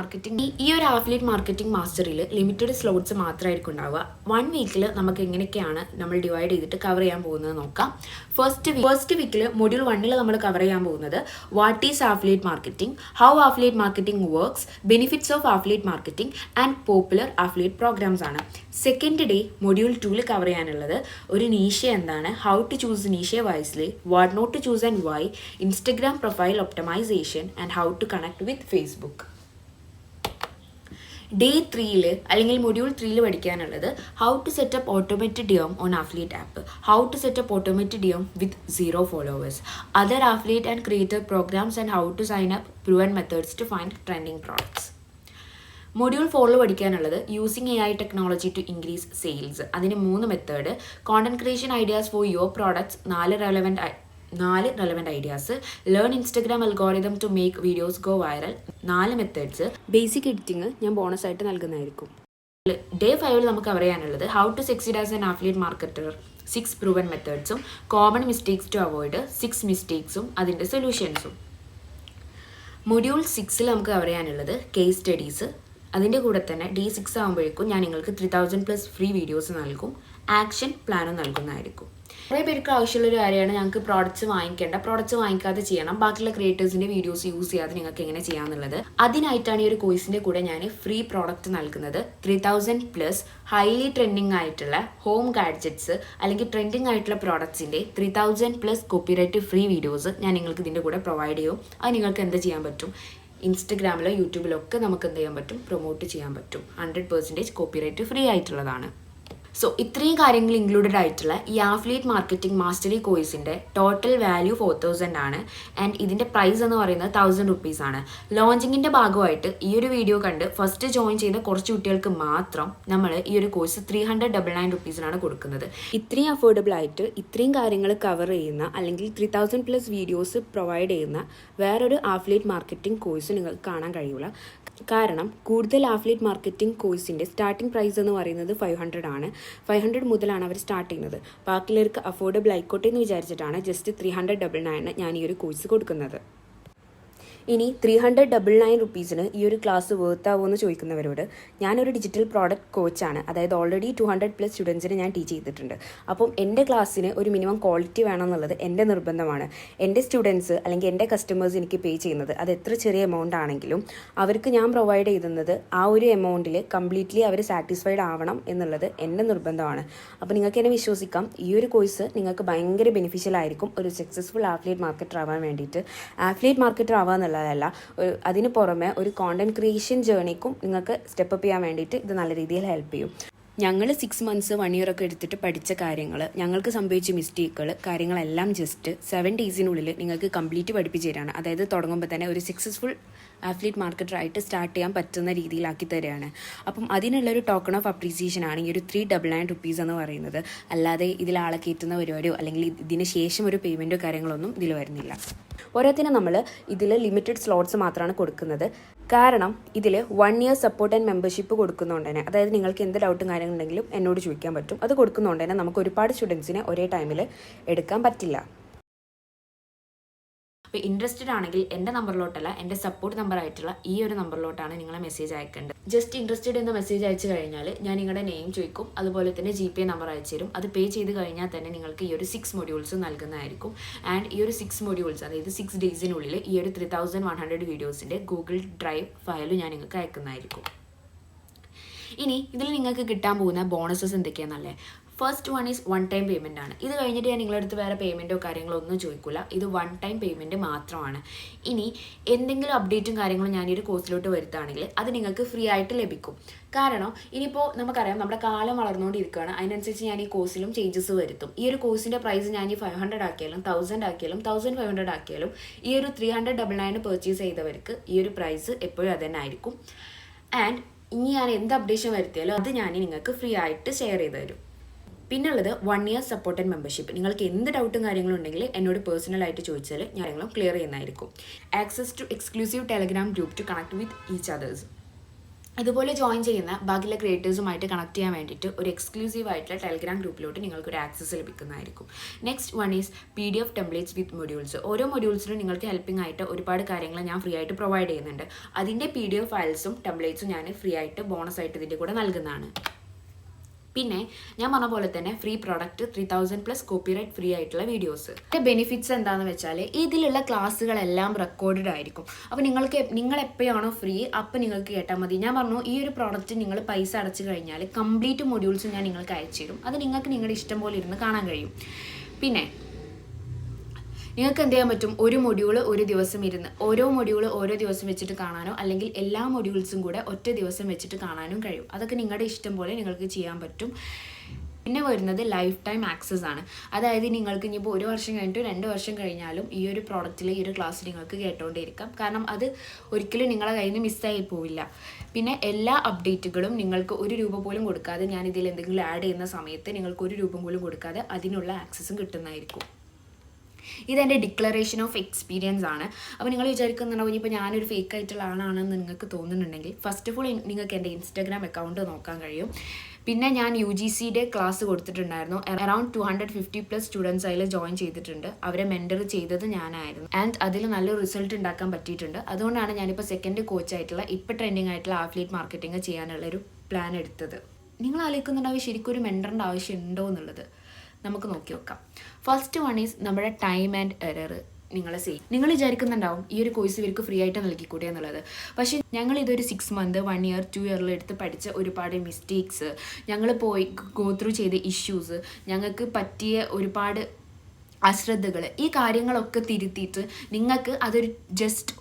മാർക്കറ്റിംഗ് മാസ്റ്ററിൽ ലിമിറ്റഡ് സ്ലോട്ട്സ് മാത്രമായിരിക്കും ഉണ്ടാവുക. 1 വീക്കിൽ നമുക്ക് എങ്ങനെയൊക്കെയാണ് നമ്മൾ ഡിവൈഡ് ചെയ്തിട്ട് കവർ ചെയ്യാൻ പോകുന്നത് നോക്കാം. ഫസ്റ്റ് വീക്കിൽ മൊഡ്യൂൾ 1 നമ്മൾ കവർ ചെയ്യാൻ പോകുന്നത് what is affiliate marketing, how affiliate marketing works, benefits of affiliate marketing and popular affiliate programs ആണ്. സെക്കൻഡ് ഡേ മൊഡ്യൂൾ 2 കവർ ചെയ്യാനുള്ളത് ഒരു നീഷ എന്താണ്, how to choose niche wisely, what not to choose and why, Instagram profile optimisation and how to connect with Facebook. Day 3 അല്ലെങ്കിൽ module 3 പഠിക്കാനുള്ളത് how to set up automated DM on affiliate app, how to set up automated DM with 0 followers, other affiliate and creator programs and how to sign up, proven methods to find trending products. Module 4 പഠിക്കാനുള്ളത് using AI technology to increase sales. അതിന് 3 method, content creation ideas for your products 4 relevant ideas, learn Instagram algorithm to make videos go viral 4 methods, basic editing ഞാൻ bonus ആയിട്ട് നൽകുന്നതായിരിക്കും. Day 5 നമുക്ക് അറിയാനുള്ളത് how to succeed as an affiliate marketer 6 proven മെത്തേഡ്സും, common mistakes to avoid 6 മിസ്റ്റേക്സും അതിൻ്റെ സൊല്യൂഷൻസും. Module 6 നമുക്ക് അറിയാനുള്ളത് case studies. അതിൻ്റെ കൂടെ തന്നെ D6 ആകുമ്പോഴേക്കും ഞാൻ നിങ്ങൾക്ക് 3000+ ഫ്രീ വീഡിയോസ് നൽകും, ആക്ഷൻ പ്ലാനും നൽകുന്നതായിരിക്കും. കുറേ പേർക്ക് ആവശ്യമുള്ളൊരു കാര്യമാണ് ഞങ്ങൾക്ക് പ്രോഡക്റ്റ്സ് വാങ്ങിക്കാതെ ചെയ്യണം, ബാക്കിയുള്ള ക്രിയേറ്റേഴ്സിൻ്റെ വീഡിയോസ് യൂസ് ചെയ്യാതെ നിങ്ങൾക്ക് എങ്ങനെ ചെയ്യാമെന്നുള്ളത്. അതിനായിട്ടാണ് ഈ ഒരു കോഴ്സിൻ്റെ കൂടെ ഞാൻ ഫ്രീ പ്രോഡക്റ്റ് നൽകുന്നത്. 3000+ ഹൈലി ട്രെൻഡിങ് ആയിട്ടുള്ള ഹോം ഗാഡ്ജറ്റ്സ് അല്ലെങ്കിൽ ട്രെൻഡിങ് ആയിട്ടുള്ള പ്രോഡക്ട്സിൻ്റെ 3000+ കോപ്പിറൈറ്റ് ഫ്രീ വീഡിയോസ് ഞാൻ നിങ്ങൾക്ക് ഇതിൻ്റെ കൂടെ പ്രൊവൈഡ് ചെയ്യും. അത് നിങ്ങൾക്ക് എന്ത് ചെയ്യാൻ പറ്റും, ഇൻസ്റ്റഗ്രാമിലോ യൂട്യൂബിലോ ഒക്കെ നമുക്ക് എന്ത് ചെയ്യാൻ പറ്റും, പ്രൊമോട്ട് ചെയ്യാൻ പറ്റും. 100% കോപ്പിറൈറ്റ് ഫ്രീ ആയിട്ടുള്ളതാണ്. സോ ഇത്രയും കാര്യങ്ങൾ ഇൻക്ലൂഡഡ് ആയിട്ടുള്ള ഈ ആഫിലിയേറ്റ് മാർക്കറ്റിംഗ് മാസ്റ്ററി കോഴ്സിൻ്റെ ടോട്ടൽ വാല്യൂ 4000 ആണ്. ആൻഡ് ഇതിൻ്റെ പ്രൈസ് എന്ന് പറയുന്നത് 1000 rupees ആണ്. ലോഞ്ചിങ്ങിൻ്റെ ഭാഗമായിട്ട് ഈ ഒരു വീഡിയോ കണ്ട് ഫസ്റ്റ് ജോയിൻ ചെയ്ത കുറച്ച് കുട്ടികൾക്ക് മാത്രം നമ്മൾ ഈ ഒരു കോഴ്സ് 399 rupees കൊടുക്കുന്നത്. ഇത്രയും അഫോർഡബിൾ ആയിട്ട് ഇത്രയും കാര്യങ്ങൾ കവർ ചെയ്യുന്ന അല്ലെങ്കിൽ 3000+ വീഡിയോസ് പ്രൊവൈഡ് ചെയ്യുന്ന വേറൊരു ആഫിലിയേറ്റ് മാർക്കറ്റിംഗ് കോഴ്സ് നിങ്ങൾക്ക് കാണാൻ കഴിയില്ല. കാരണം കൂടുതൽ ആഫിലിയേറ്റ് മാർക്കറ്റിംഗ് കോഴ്സിൻ്റെ സ്റ്റാർട്ടിംഗ് പ്രൈസ് എന്ന് പറയുന്നത് 500 ആണ്. 500 മുതലാണ് അവർ സ്റ്റാർട്ട് ചെയ്യുന്നത്. ബാക്കിയുള്ളവർക്ക് അഫോർഡബിൾ ആയിക്കോട്ടെ എന്ന് വിചാരിച്ചിട്ടാണ് ജസ്റ്റ് 399 ഞാൻ ഈ ഒരു കോഴ്സ് കൊടുക്കുന്നത്. ഇനി 399 rupeesന് ഈ ഒരു ക്ലാസ് വേർത്താവോ എന്ന് ചോദിക്കുന്നവരോട്, ഞാനൊരു ഡിജിറ്റൽ പ്രോഡക്റ്റ് കോച്ചാണ്. അതായത് ഓൾറെഡി 200+ സ്റ്റുഡൻസിനെ ഞാൻ ടീച്ച് ചെയ്തിട്ടുണ്ട്. അപ്പം എൻ്റെ ക്ലാസ്സിന് ഒരു മിനിമം ക്വാളിറ്റി വേണം എന്നുള്ളത് എൻ്റെ നിർബന്ധമാണ്. എൻ്റെ സ്റ്റുഡൻസ് അല്ലെങ്കിൽ എൻ്റെ കസ്റ്റമേഴ്സ് എനിക്ക് പേ ചെയ്യുന്നത് അത് എത്ര ചെറിയ എമൗണ്ട് ആണെങ്കിലും അവർക്ക് ഞാൻ പ്രൊവൈഡ് ചെയ്യുന്നത് ആ ഒരു എമൗണ്ടിൽ കംപ്ലീറ്റ്ലി അവർ സാറ്റിസ്ഫൈഡ് ആവണം എന്നുള്ളത് എൻ്റെ നിർബന്ധമാണ്. അപ്പോൾ നിങ്ങൾക്ക് എന്നെ വിശ്വസിക്കാം, ഈ ഒരു കോഴ്സ് നിങ്ങൾക്ക് ഭയങ്കര ബെനിഫിഷ്യൽ ആയിരിക്കും ഒരു സക്സസ്ഫുൾ ആഫിലിയേറ്റ് മാർക്കറ്റർ ആവാൻ വേണ്ടിയിട്ട്. ആഫിലിയേറ്റ് മാർക്കറ്റർ ആവാൻ എന്നുള്ളതല്ല, അതിന് പുറമെ ഒരു കോണ്ടന്റ് ക്രിയേഷൻ ജേർണിക്കും നിങ്ങൾക്ക് സ്റ്റെപ്പ് ചെയ്യാൻ വേണ്ടിയിട്ട് ഇത് നല്ല രീതിയിൽ ഹെൽപ്പ് ചെയ്യും. ഞങ്ങൾ 6 months 1 year ഒക്കെ എടുത്തിട്ട് പഠിച്ച കാര്യങ്ങൾ, ഞങ്ങൾക്ക് സംഭവിച്ച മിസ്റ്റേക്കുകൾ, കാര്യങ്ങളെല്ലാം ജസ്റ്റ് 7 daysനുള്ളിൽ നിങ്ങൾക്ക് കംപ്ലീറ്റ് പഠിപ്പിച്ച് തരാണ്. അതായത് തുടങ്ങുമ്പോൾ തന്നെ ഒരു സക്സസ്ഫുൾ ആഫിലിയേറ്റ് മാർക്കറ്ററായിട്ട് സ്റ്റാർട്ട് ചെയ്യാൻ പറ്റുന്ന രീതിയിലാക്കി തരികയാണ്. അപ്പം അതിനുള്ളൊരു ടോക്കൺ ഓഫ് അപ്രീസിയേഷനാണ് ഈ ഒരു 399 rupees എന്ന് പറയുന്നത്. അല്ലാതെ ഇതിൽ ആളെ കയറ്റുന്ന പരിപാടിയോ അല്ലെങ്കിൽ ഇതിന് ശേഷം ഒരു പേയ്മെൻറ്റോ കാര്യങ്ങളൊന്നും ഇതിൽ വരുന്നില്ല. ഓരോത്തിനും നമ്മൾ ഇതിൽ ലിമിറ്റഡ് സ്ലോട്ട്സ് മാത്രമാണ് കൊടുക്കുന്നത്. കാരണം ഇതിൽ 1 year സപ്പോർട്ട് ആൻഡ് മെമ്പർഷിപ്പ് കൊടുക്കുന്നതുകൊണ്ട് തന്നെ, അതായത് നിങ്ങൾക്ക് എന്ത് ഡൗട്ടും കാര്യങ്ങളുണ്ടെങ്കിലും എന്നോട് ചോദിക്കാൻ പറ്റും. അത് കൊടുക്കുന്നതുകൊണ്ട് തന്നെ നമുക്ക് ഒരുപാട് സ്റ്റുഡൻസിനെ ഒരേ ടൈമിൽ എടുക്കാൻ പറ്റില്ല. അപ്പോൾ ഇൻട്രസ്റ്റഡ് ആണെങ്കിൽ എൻ്റെ നമ്പറിലോട്ടല്ല, എൻ്റെ സപ്പോർട്ട് നമ്പർ ആയിട്ടുള്ള ഈ ഒരു നമ്പറിലോട്ടാണ് നിങ്ങളെ മെസ്സേജ് അയക്കേണ്ടത്. ജസ്റ്റ് ഇൻട്രസ്റ്റഡ് എന്ന മെസ്സേജ് അയച്ചു കഴിഞ്ഞാൽ ഞാൻ നിങ്ങളുടെ നെയിം ചോദിക്കും, അതുപോലെ തന്നെ GPay നമ്പർ അയച്ചു തരും. അത് പേ ചെയ്ത് കഴിഞ്ഞാൽ തന്നെ നിങ്ങൾക്ക് ഈ ഒരു 6 modules നൽകുന്നതായിരിക്കും. ആൻഡ് ഈ ഒരു 6 modules, അതായത് 6 daysനുള്ളിൽ ഈ ഒരു 3100 വീഡിയോസിൻ്റെ ഗൂഗിൾ ഡ്രൈവ് ഫയൽ ഞാൻ നിങ്ങൾക്ക് അയക്കുന്നതായിരിക്കും. ഇനി ഇതിൽ നിങ്ങൾക്ക് കിട്ടാൻ പോകുന്ന ബോണസസ് എന്തൊക്കെയാണെന്നല്ലേ? First one is 1 time payment ആണ്. ഇത് കഴിഞ്ഞിട്ട് ഞാൻ നിങ്ങളുടെ അടുത്ത് വേറെ പേയ്മെൻറ്റോ കാര്യങ്ങളോ ഒന്നും ചോദിക്കില്ല. ഇത് 1 time പേയ്മെൻറ്റ് മാത്രമാണ്. ഇനി എന്തെങ്കിലും അപ്ഡേറ്റും കാര്യങ്ങളും ഞാൻ ഈ ഒരു കോഴ്സിലോട്ട് വരുത്തുകയാണെങ്കിൽ അത് നിങ്ങൾക്ക് ഫ്രീ ആയിട്ട് ലഭിക്കും. കാരണം ഇനിയിപ്പോൾ നമുക്കറിയാം നമ്മുടെ കാലം വളർന്നുകൊണ്ടിരിക്കുകയാണ്. അതിനനുസരിച്ച് ഞാൻ ഈ കോഴ്സിലും ചേഞ്ചസ് വരുത്തും. ഈ ഒരു കോഴ്സിൻ്റെ പ്രൈസ് ഞാൻ ഈ 500 ആക്കിയാലും 1000 ആക്കിയാലും 1500 ആക്കിയാലും ഈ ഒരു 399 പർച്ചേസ് ചെയ്തവർക്ക് ഈ ഒരു പ്രൈസ് എപ്പോഴും അത് തന്നെ ആയിരിക്കും. ആൻഡ് ഇനി ഞാൻ എന്ത് അപ്ഡേഷൻ വരുത്തിയാലും അത് ഞാൻ നിങ്ങൾക്ക് ഫ്രീ ആയിട്ട് ഷെയർ ചെയ്ത് തരും. പിന്നുള്ളത് 1 year സപ്പോർട്ട് ആൻഡ് മെമ്പർഷിപ്പ്. നിങ്ങൾക്ക് എന്ത് ഡൗട്ടും കാര്യങ്ങളും ഉണ്ടെങ്കിൽ എന്നോട് പേഴ്സണലായിട്ട് ചോദിച്ചാൽ ഞാനെങ്കിലും ക്ലിയർ ചെയ്യുന്നതായിരിക്കും. Access to exclusive Telegram group to connect with each others. ഇതുപോലെ ജോയിൻ ചെയ്യുന്ന ബാക്കിയുള്ള ക്രിയേറ്റേഴ്സുമായിട്ട് കണക്ട് ചെയ്യാൻ വേണ്ടിയിട്ട് ഒരു എക്സ്ക്ലൂസീവ് ആയിട്ടുള്ള ടെലിഗ്രാം ഗ്രൂപ്പിലോട്ട് നിങ്ങൾക്കൊരു ആക്സസ് ലഭിക്കുന്നതായിരിക്കും. Next one is PDF templates with modules. ഓരോ മൊഡ്യൂൾസിനും നിങ്ങൾക്ക് ഹെൽപ്പിംഗ് ആയിട്ട് ഒരുപാട് കാര്യങ്ങൾ ഞാൻ ഫ്രീ ആയിട്ട് പ്രൊവൈഡ് ചെയ്യുന്നുണ്ട്. അതിൻ്റെ PDF ഫയൽസും ടെംപ്ലേറ്റ്സും ഞാൻ ഫ്രീ ആയിട്ട് ബോണസ് ആയിട്ട് ഇതിൻ്റെ കൂടെ നൽകുന്നതാണ്. പിന്നെ ഞാൻ പറഞ്ഞ പോലെ തന്നെ ഫ്രീ പ്രോഡക്റ്റ് 3000+ കോപ്പിറൈറ്റ് ഫ്രീ ആയിട്ടുള്ള വീഡിയോസ്. ഇതിൻ്റെ ബെനിഫിറ്റ്സ് എന്താണെന്ന് വെച്ചാൽ ഇതിലുള്ള ക്ലാസ്സുകളെല്ലാം റെക്കോർഡഡ് ആയിരിക്കും. അപ്പോൾ നിങ്ങൾ എപ്പോഴാണോ ഫ്രീ അപ്പോൾ നിങ്ങൾക്ക് കേട്ടാൽ മതി. ഞാൻ പറഞ്ഞു ഈ ഒരു പ്രോഡക്റ്റ് നിങ്ങൾ പൈസ അടച്ചു കഴിഞ്ഞാൽ കംപ്ലീറ്റ് മൊഡ്യൂൾസ് ഞാൻ നിങ്ങൾക്ക് അയച്ചു തരും. അത് നിങ്ങൾക്ക് നിങ്ങളുടെ ഇഷ്ടം പോലെ ഇരുന്ന് കാണാൻ കഴിയും. പിന്നെ നിങ്ങൾക്ക് എന്ത് ചെയ്യാൻ പറ്റും, ഒരു മൊഡ്യൂള് ഒരു ദിവസം ഇരുന്ന് ഓരോ മൊഡ്യൂള് ഓരോ ദിവസം വെച്ചിട്ട് കാണാനോ അല്ലെങ്കിൽ എല്ലാ മൊഡ്യൂൾസും കൂടെ ഒറ്റ ദിവസം വെച്ചിട്ട് കാണാനും കഴിയും. അതൊക്കെ നിങ്ങളുടെ ഇഷ്ടം പോലെ നിങ്ങൾക്ക് ചെയ്യാൻ പറ്റും. പിന്നെ വരുന്നത് ലൈഫ് ടൈം ആക്സസ് ആണ്. അതായത് നിങ്ങൾക്ക് ഇനിയിപ്പോൾ 1 വർഷം കഴിഞ്ഞിട്ട് 2 വർഷം കഴിഞ്ഞാലും ഈ ഒരു പ്രോഡക്റ്റിൽ ഈ ഒരു ക്ലാസ് നിങ്ങൾക്ക് കേട്ടുകൊണ്ടേയിരിക്കാം. കാരണം അത് ഒരിക്കലും നിങ്ങളെ കയ്യിൽ നിന്ന് മിസ്സായി പോവില്ല. പിന്നെ എല്ലാ അപ്ഡേറ്റുകളും നിങ്ങൾക്ക് 1 രൂപ പോലും കൊടുക്കാതെ, ഞാൻ ഇതിൽ എന്തെങ്കിലും ആഡ് ചെയ്യുന്ന സമയത്ത് നിങ്ങൾക്ക് 1 രൂപ പോലും കൊടുക്കാതെ അതിനുള്ള ആക്സസും കിട്ടുന്നതായിരിക്കും. ഇതെൻ്റെ ഡിക്ലറേഷൻ ഓഫ് എക്സ്പീരിയൻസ് ആണ്. അപ്പോൾ നിങ്ങൾ വിചാരിക്കുന്നുണ്ടാവും ഇനിയിപ്പോൾ ഞാനൊരു ഫേക്ക് ആയിട്ടുള്ള ആളാണെന്ന് നിങ്ങൾക്ക് തോന്നുന്നുണ്ടെങ്കിൽ, ഫസ്റ്റ് ഓഫ് ഓൾ നിങ്ങൾക്ക് എൻ്റെ ഇൻസ്റ്റാഗ്രാം അക്കൗണ്ട് നോക്കാൻ കഴിയും. പിന്നെ ഞാൻ UGCയുടെ ക്ലാസ് കൊടുത്തിട്ടുണ്ടായിരുന്നു. അറൗണ്ട് 250+ സ്റ്റുഡൻസ് അതിൽ ജോയിൻ ചെയ്തിട്ടുണ്ട്. അവരെ മെൻറ്റർ ചെയ്തത് ഞാനായിരുന്നു. ആൻഡ് അതിൽ നല്ലൊരു റിസൾട്ട് ഉണ്ടാക്കാൻ പറ്റിയിട്ടുണ്ട്. അതുകൊണ്ടാണ് ഞാനിപ്പോൾ സെക്കൻഡ് കോച്ചായിട്ടുള്ള ഇപ്പോൾ ട്രെൻഡിങ് ആയിട്ടുള്ള ആഫ്ലിയേറ്റ് മാർക്കറ്റിംഗ് ചെയ്യാനുള്ളൊരു പ്ലാൻ എടുത്തത്. നിങ്ങൾ ആലോചിക്കുന്നുണ്ടാവും ശരിക്കും ഒരു മെൻറ്ററിൻ്റെ ആവശ്യം ഉണ്ടോ എന്നുള്ളത്. നമുക്ക് നോക്കി നോക്കാം. ഫസ്റ്റ് വൺ ഈസ് നമ്മുടെ ടൈം ആൻഡ് എറർ. നിങ്ങൾ വിചാരിക്കുന്നുണ്ടാവും ഈ ഒരു കോഴ്സ് ഇവർക്ക് ഫ്രീ ആയിട്ട് നൽകിക്കൂടെ എന്നുള്ളത്. പക്ഷേ ഞങ്ങൾ ഇതൊരു 6 മന്ത് 1 ഇയർ 2 ഇയറിൽ എടുത്ത് പഠിച്ച ഒരുപാട് മിസ്റ്റേക്സ്, ഞങ്ങൾ ഗോ ത്രൂ ചെയ്ത ഇഷ്യൂസ്, ഞങ്ങൾക്ക് പറ്റിയ ഒരുപാട് അശ്രദ്ധകൾ, ഈ കാര്യങ്ങളൊക്കെ തിരുത്തിയിട്ട് നിങ്ങൾക്ക് അതൊരു ജസ്റ്റ്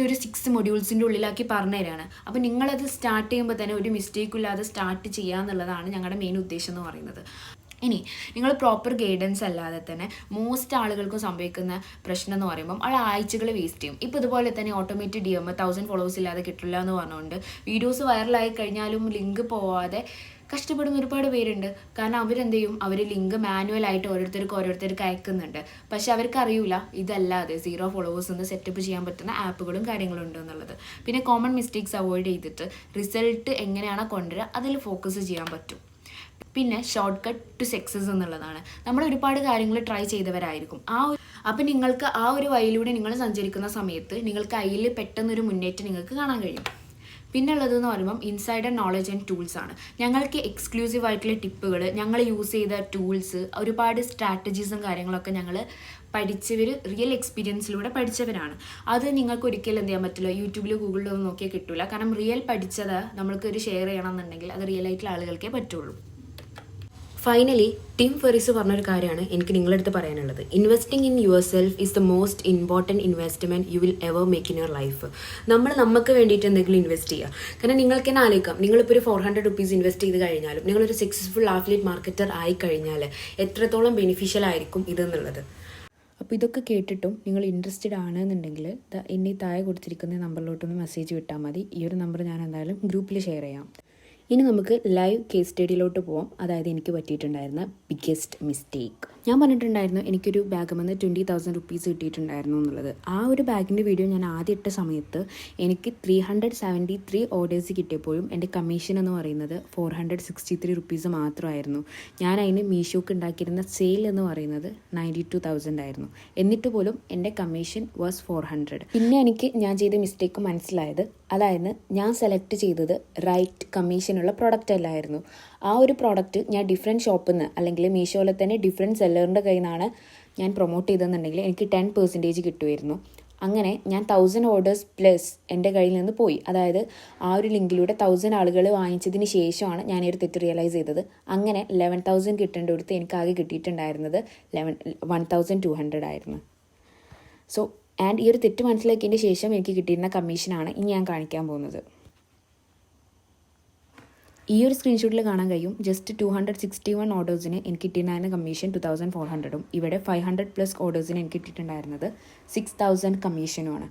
ഒരു 6 മൊഡ്യൂൾസിൻ്റെ ഉള്ളിലാക്കി പറഞ്ഞു തരാണ്. അപ്പോൾ നിങ്ങളത് സ്റ്റാർട്ട് ചെയ്യുമ്പോൾ തന്നെ ഒരു മിസ്റ്റേക്കും ഇല്ലാതെ സ്റ്റാർട്ട് ചെയ്യുക എന്നുള്ളതാണ് ഞങ്ങളുടെ മെയിൻ ഉദ്ദേശം എന്ന് പറയുന്നത്. ഇനി നിങ്ങൾ പ്രോപ്പർ ഗൈഡൻസ് അല്ലാതെ തന്നെ മോസ്റ്റ് ആളുകൾക്കും സംഭവിക്കുന്ന പ്രശ്നം എന്ന് പറയുമ്പം ആഴ്ചകൾ വേസ്റ്റ് ചെയ്യും. ഇപ്പോൾ ഇതുപോലെ തന്നെ ഓട്ടോമേറ്റഡ് DM 1000 ഫോളോവേഴ്സ് ഇല്ലാതെ കിട്ടില്ല എന്ന് പറഞ്ഞുകൊണ്ട് വീഡിയോസ് വൈറലായി കഴിഞ്ഞാലും ലിങ്ക് പോവാതെ കഷ്ടപ്പെടുന്ന ഒരുപാട് പേരുണ്ട്. കാരണം അവരെന്ത് ചെയ്യും, അവർ ലിങ്ക് മാനുവലായിട്ട് ഓരോരുത്തർക്ക് അയക്കുന്നുണ്ട്. പക്ഷെ അവർക്ക് അറിയില്ല ഇതല്ലാതെ 0 ഫോളോവേഴ്സ് ഒന്ന് സെറ്റപ്പ് ചെയ്യാൻ പറ്റുന്ന ആപ്പുകളും കാര്യങ്ങളും ഉണ്ട് എന്നുള്ളത്. പിന്നെ കോമൺ മിസ്റ്റേക്സ് അവോയ്ഡ് ചെയ്തിട്ട് റിസൾട്ട് എങ്ങനെയാണോ കൊണ്ടുവരിക അതിൽ ഫോക്കസ് ചെയ്യാൻ പറ്റും. പിന്നെ ഷോർട്ട് കട്ട് ടു സക്സസ് എന്നുള്ളതാണ്. നമ്മൾ ഒരുപാട് കാര്യങ്ങൾ ട്രൈ ചെയ്തവരായിരിക്കും. അപ്പം നിങ്ങൾക്ക് ആ ഒരു വഴിയിലൂടെ നിങ്ങൾ സഞ്ചരിക്കുന്ന സമയത്ത് നിങ്ങൾക്ക് അതിൽ പെട്ടെന്നൊരു മുന്നേറ്റം നിങ്ങൾക്ക് കാണാൻ കഴിയും. പിന്നെ ഉള്ളതെന്ന് പറയുമ്പം ഇൻസൈഡർ നോളജ് ആൻഡ് ടൂൾസ് ആണ്. ഞങ്ങൾക്ക് എക്സ്ക്ലൂസീവ് ആയിട്ടുള്ള ടിപ്പുകൾ, ഞങ്ങൾ യൂസ് ചെയ്ത ടൂൾസ്, ഒരുപാട് സ്ട്രാറ്റജീസും കാര്യങ്ങളൊക്കെ ഞങ്ങൾ പഠിച്ചവർ റിയൽ എക്സ്പീരിയൻസിലൂടെ പഠിച്ചവരാണ്. അത് നിങ്ങൾക്ക് ഒരിക്കലും എന്ത് ചെയ്യാൻ പറ്റില്ല, യൂട്യൂബിൽ ഗൂഗിളിലൊന്നും നോക്കിയാൽ കിട്ടില്ല. കാരണം റിയൽ പഠിച്ചത് നമ്മൾക്കൊരു ഷെയർ ചെയ്യണമെന്നുണ്ടെങ്കിൽ അത് റിയൽ ആയിട്ടുള്ള ആളുകൾക്കേ പറ്റുള്ളൂ. ഫൈനലി ടിം ഫെറിസ് പറഞ്ഞൊരു കാര്യമാണ് എനിക്ക് നിങ്ങളുടെ അടുത്ത് പറയാനുള്ളത്. Investing in your self is the most important investment you will ever make in your life. നമുക്ക് വേണ്ടിയിട്ട് എന്തെങ്കിലും ഇൻവെസ്റ്റ് ചെയ്യുക. കാരണം നിങ്ങൾക്ക് തന്നെ ആലോചിക്കാം, നിങ്ങളിപ്പോൾ ഒരു 400 റുപ്പീസ് ഇൻവെസ്റ്റ് ചെയ്ത് കഴിഞ്ഞാലും നിങ്ങളൊരു സക്സസ്ഫുൾ ആഫ്ലിയേറ്റ് മാർക്കറ്റർ ആയി കഴിഞ്ഞാൽ എത്രത്തോളം ബെനിഫിഷ്യൽ ആയിരിക്കും ഇതെന്നുള്ളത്. അപ്പോൾ ഇതൊക്കെ കേട്ടിട്ടും നിങ്ങൾ ഇൻട്രസ്റ്റഡ് ആണെന്നുണ്ടെങ്കിൽ എന്നെ താഴെ കൊടുത്തിരിക്കുന്ന നമ്പറിലോട്ടൊന്ന് മെസ്സേജ് വിട്ടാൽ മതി. ഈ ഒരു നമ്പർ ഞാൻ എന്തായാലും ഗ്രൂപ്പിൽ ഷെയർ ചെയ്യാം. ഇനി നമുക്ക് ലൈവ് കേസ് സ്റ്റഡിയിലോട്ട് പോകാം. അതായത് എനിക്ക് പറ്റിയിട്ടുണ്ടായിരുന്ന ബിഗ്ഗസ്റ്റ് മിസ്റ്റേക്ക്. ഞാൻ പറഞ്ഞിട്ടുണ്ടായിരുന്നു എനിക്കൊരു ബാഗ് വന്ന് 20,000 റുപ്പീസ് കിട്ടിയിട്ടുണ്ടായിരുന്നു എന്നുള്ളത്. ആ ഒരു ബാഗിൻ്റെ വീഡിയോ ഞാൻ ആദ്യം ഇട്ട സമയത്ത് എനിക്ക് 373 ഓർഡേഴ്സ് കിട്ടിയപ്പോഴും എൻ്റെ കമ്മീഷൻ എന്ന് പറയുന്നത് 463 റുപ്പീസ് മാത്രമായിരുന്നു. ഞാൻ അതിന് മീഷോക്ക് ഉണ്ടാക്കിയിരുന്ന സെയിൽ എന്ന് പറയുന്നത് 92,000 ആയിരുന്നു. എന്നിട്ട് പോലും എൻ്റെ കമ്മീഷൻ വാസ് 400. പിന്നെ ഞാൻ ചെയ്ത മിസ്റ്റേക്ക് മനസ്സിലായത്, അതായത് ഞാൻ സെലക്ട് ചെയ്തത് റൈറ്റ് കമ്മീഷനുള്ള പ്രോഡക്റ്റ് അല്ലായിരുന്നു. ആ ഒരു പ്രോഡക്റ്റ് ഞാൻ ഡിഫറെൻറ്റ് ഷോപ്പിൽ നിന്ന് അല്ലെങ്കിൽ മീഷോയിലെ തന്നെ ഡിഫറെൻറ്റ് സെല്ലറിൻ്റെ കയ്യിൽ നിന്നാണ് ഞാൻ പ്രൊമോട്ട് ചെയ്തതെന്നുണ്ടെങ്കിൽ എനിക്ക് 10% കിട്ടുമായിരുന്നു. അങ്ങനെ ഞാൻ 1000 ഓർഡേഴ്സ് പ്ലസ് എൻ്റെ കയ്യിൽ നിന്ന് പോയി. അതായത് ആ ഒരു ലിങ്കിലൂടെ 1000 ആളുകൾ വാങ്ങിച്ചതിന് ശേഷമാണ് ഞാൻ ഈ ഒരു തെറ്റ് റിയലൈസ് ചെയ്തത്. അങ്ങനെ 11,000 കിട്ടേണ്ടടുത്ത് എനിക്ക് ആകെ കിട്ടിയിട്ടുണ്ടായിരുന്നത് 1,200 ആയിരുന്നു. സോ ആൻഡ് ഈ ഒരു തെറ്റ് മനസ്സിലാക്കിയതിൻ്റെ ശേഷം എനിക്ക് കിട്ടിയിരുന്ന കമ്മീഷനാണ് ഇനി ഞാൻ കാണിക്കാൻ പോകുന്നത്. ഈ ഒരു സ്ക്രീൻഷോട്ടിൽ കാണാൻ കഴിയും ജസ്റ്റ് 261 ഓർഡേഴ്സിന് എനിക്ക് കിട്ടിയിരുന്ന കമ്മീഷൻ 2,400 ഇവിടെ 500+ ഓർഡേഴ്സിന് എനിക്ക് കിട്ടിയിട്ടുണ്ടായിരുന്നത് 6,000 കമ്മീഷനുമാണ്.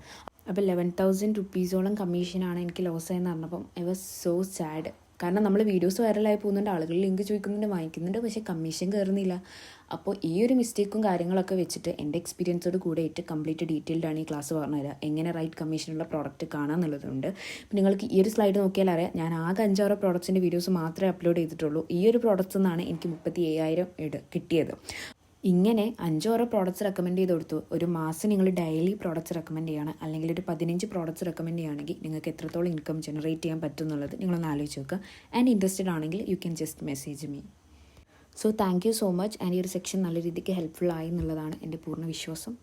അപ്പോൾ 11,000 റുപ്പീസോളം കമ്മീഷനാണ് എനിക്ക് ലോസ് ആയെന്ന് പറഞ്ഞപ്പം ഐ വാസ് സോ സാഡ്. കാരണം നമ്മൾ വീഡിയോസ് വൈറലായി പോകുന്നുണ്ട്, ആളുകൾ ലിങ്ക് ചോദിക്കുന്നുണ്ട്, വാങ്ങിക്കുന്നുണ്ട്, പക്ഷേ കമ്മീഷൻ കയറുന്നില്ല. അപ്പോൾ ഈ ഒരു മിസ്റ്റേക്കും കാര്യങ്ങളൊക്കെ വെച്ചിട്ട് എൻ്റെ എക്സ്പീരിയൻസോട് കൂടെ ഇട്ട് കംപ്ലീറ്റ് ഡീറ്റെയിൽഡ് ആണ് ഈ ക്ലാസ് പറഞ്ഞുതരാം, എങ്ങനെ റൈറ്റ് കമ്മീഷനുള്ള പ്രോഡക്റ്റ് കാണാമെന്നുള്ളതുണ്ട്. അപ്പോൾ നിങ്ങൾക്ക് ഈ ഒരു സ്ലൈഡ് നോക്കിയാൽ അറിയാം, ഞാൻ ആകെ 5-6 പ്രോഡക്റ്റ്സിൻ്റെ വീഡിയോസ് മാത്രമേ അപ്ലോഡ് ചെയ്തിട്ടുള്ളൂ. ഈ ഒരു പ്രോഡക്റ്റ്സ് നിന്നാണ് എനിക്ക് 37,000 കിട്ടിയത്. ഇങ്ങനെ 5-6 പ്രോഡക്റ്റ്സ് റെക്കമെൻഡ് ചെയ്ത് കൊടുത്തു. ഒരു മാസം നിങ്ങൾ ഡെയിലി പ്രോഡക്റ്റ്സ് റെക്കമെൻഡ് ചെയ്യണം, അല്ലെങ്കിൽ ഒരു 15 പ്രോഡക്റ്റ്സ് റെക്കമെൻഡ് ചെയ്യുകയാണെങ്കിൽ നിങ്ങൾക്ക് എത്രത്തോളം ഇൻകം ജനറേറ്റ് ചെയ്യാൻ പറ്റും എന്നുള്ളത് നിങ്ങളൊന്ന് ആലോചിച്ച് നോക്കുക. ആൻഡ് ഇൻട്രസ്റ്റഡ് ആണെങ്കിൽ you can just message me. So thank you so much. And ഈ ഒരു സെക്ഷൻ നല്ല രീതിക്ക് ഹെൽപ്ഫുൾ ആയി എന്നുള്ളതാണ് എൻ്റെ പൂർണ്ണ വിശ്വാസം.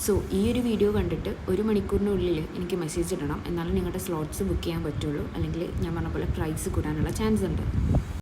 സോ ഈ ഒരു വീഡിയോ കണ്ടിട്ട് 1 മണിക്കൂറിനുള്ളിൽ എനിക്ക് മെസ്സേജ് ഇടണം, എന്നാലും നിങ്ങളുടെ സ്ലോട്ട്സ് ബുക്ക് ചെയ്യാൻ പറ്റുള്ളൂ, അല്ലെങ്കിൽ ഞാൻ പറഞ്ഞ പോലെ പ്രൈസ് കൂടാനുള്ള ചാൻസ് ഉണ്ട്.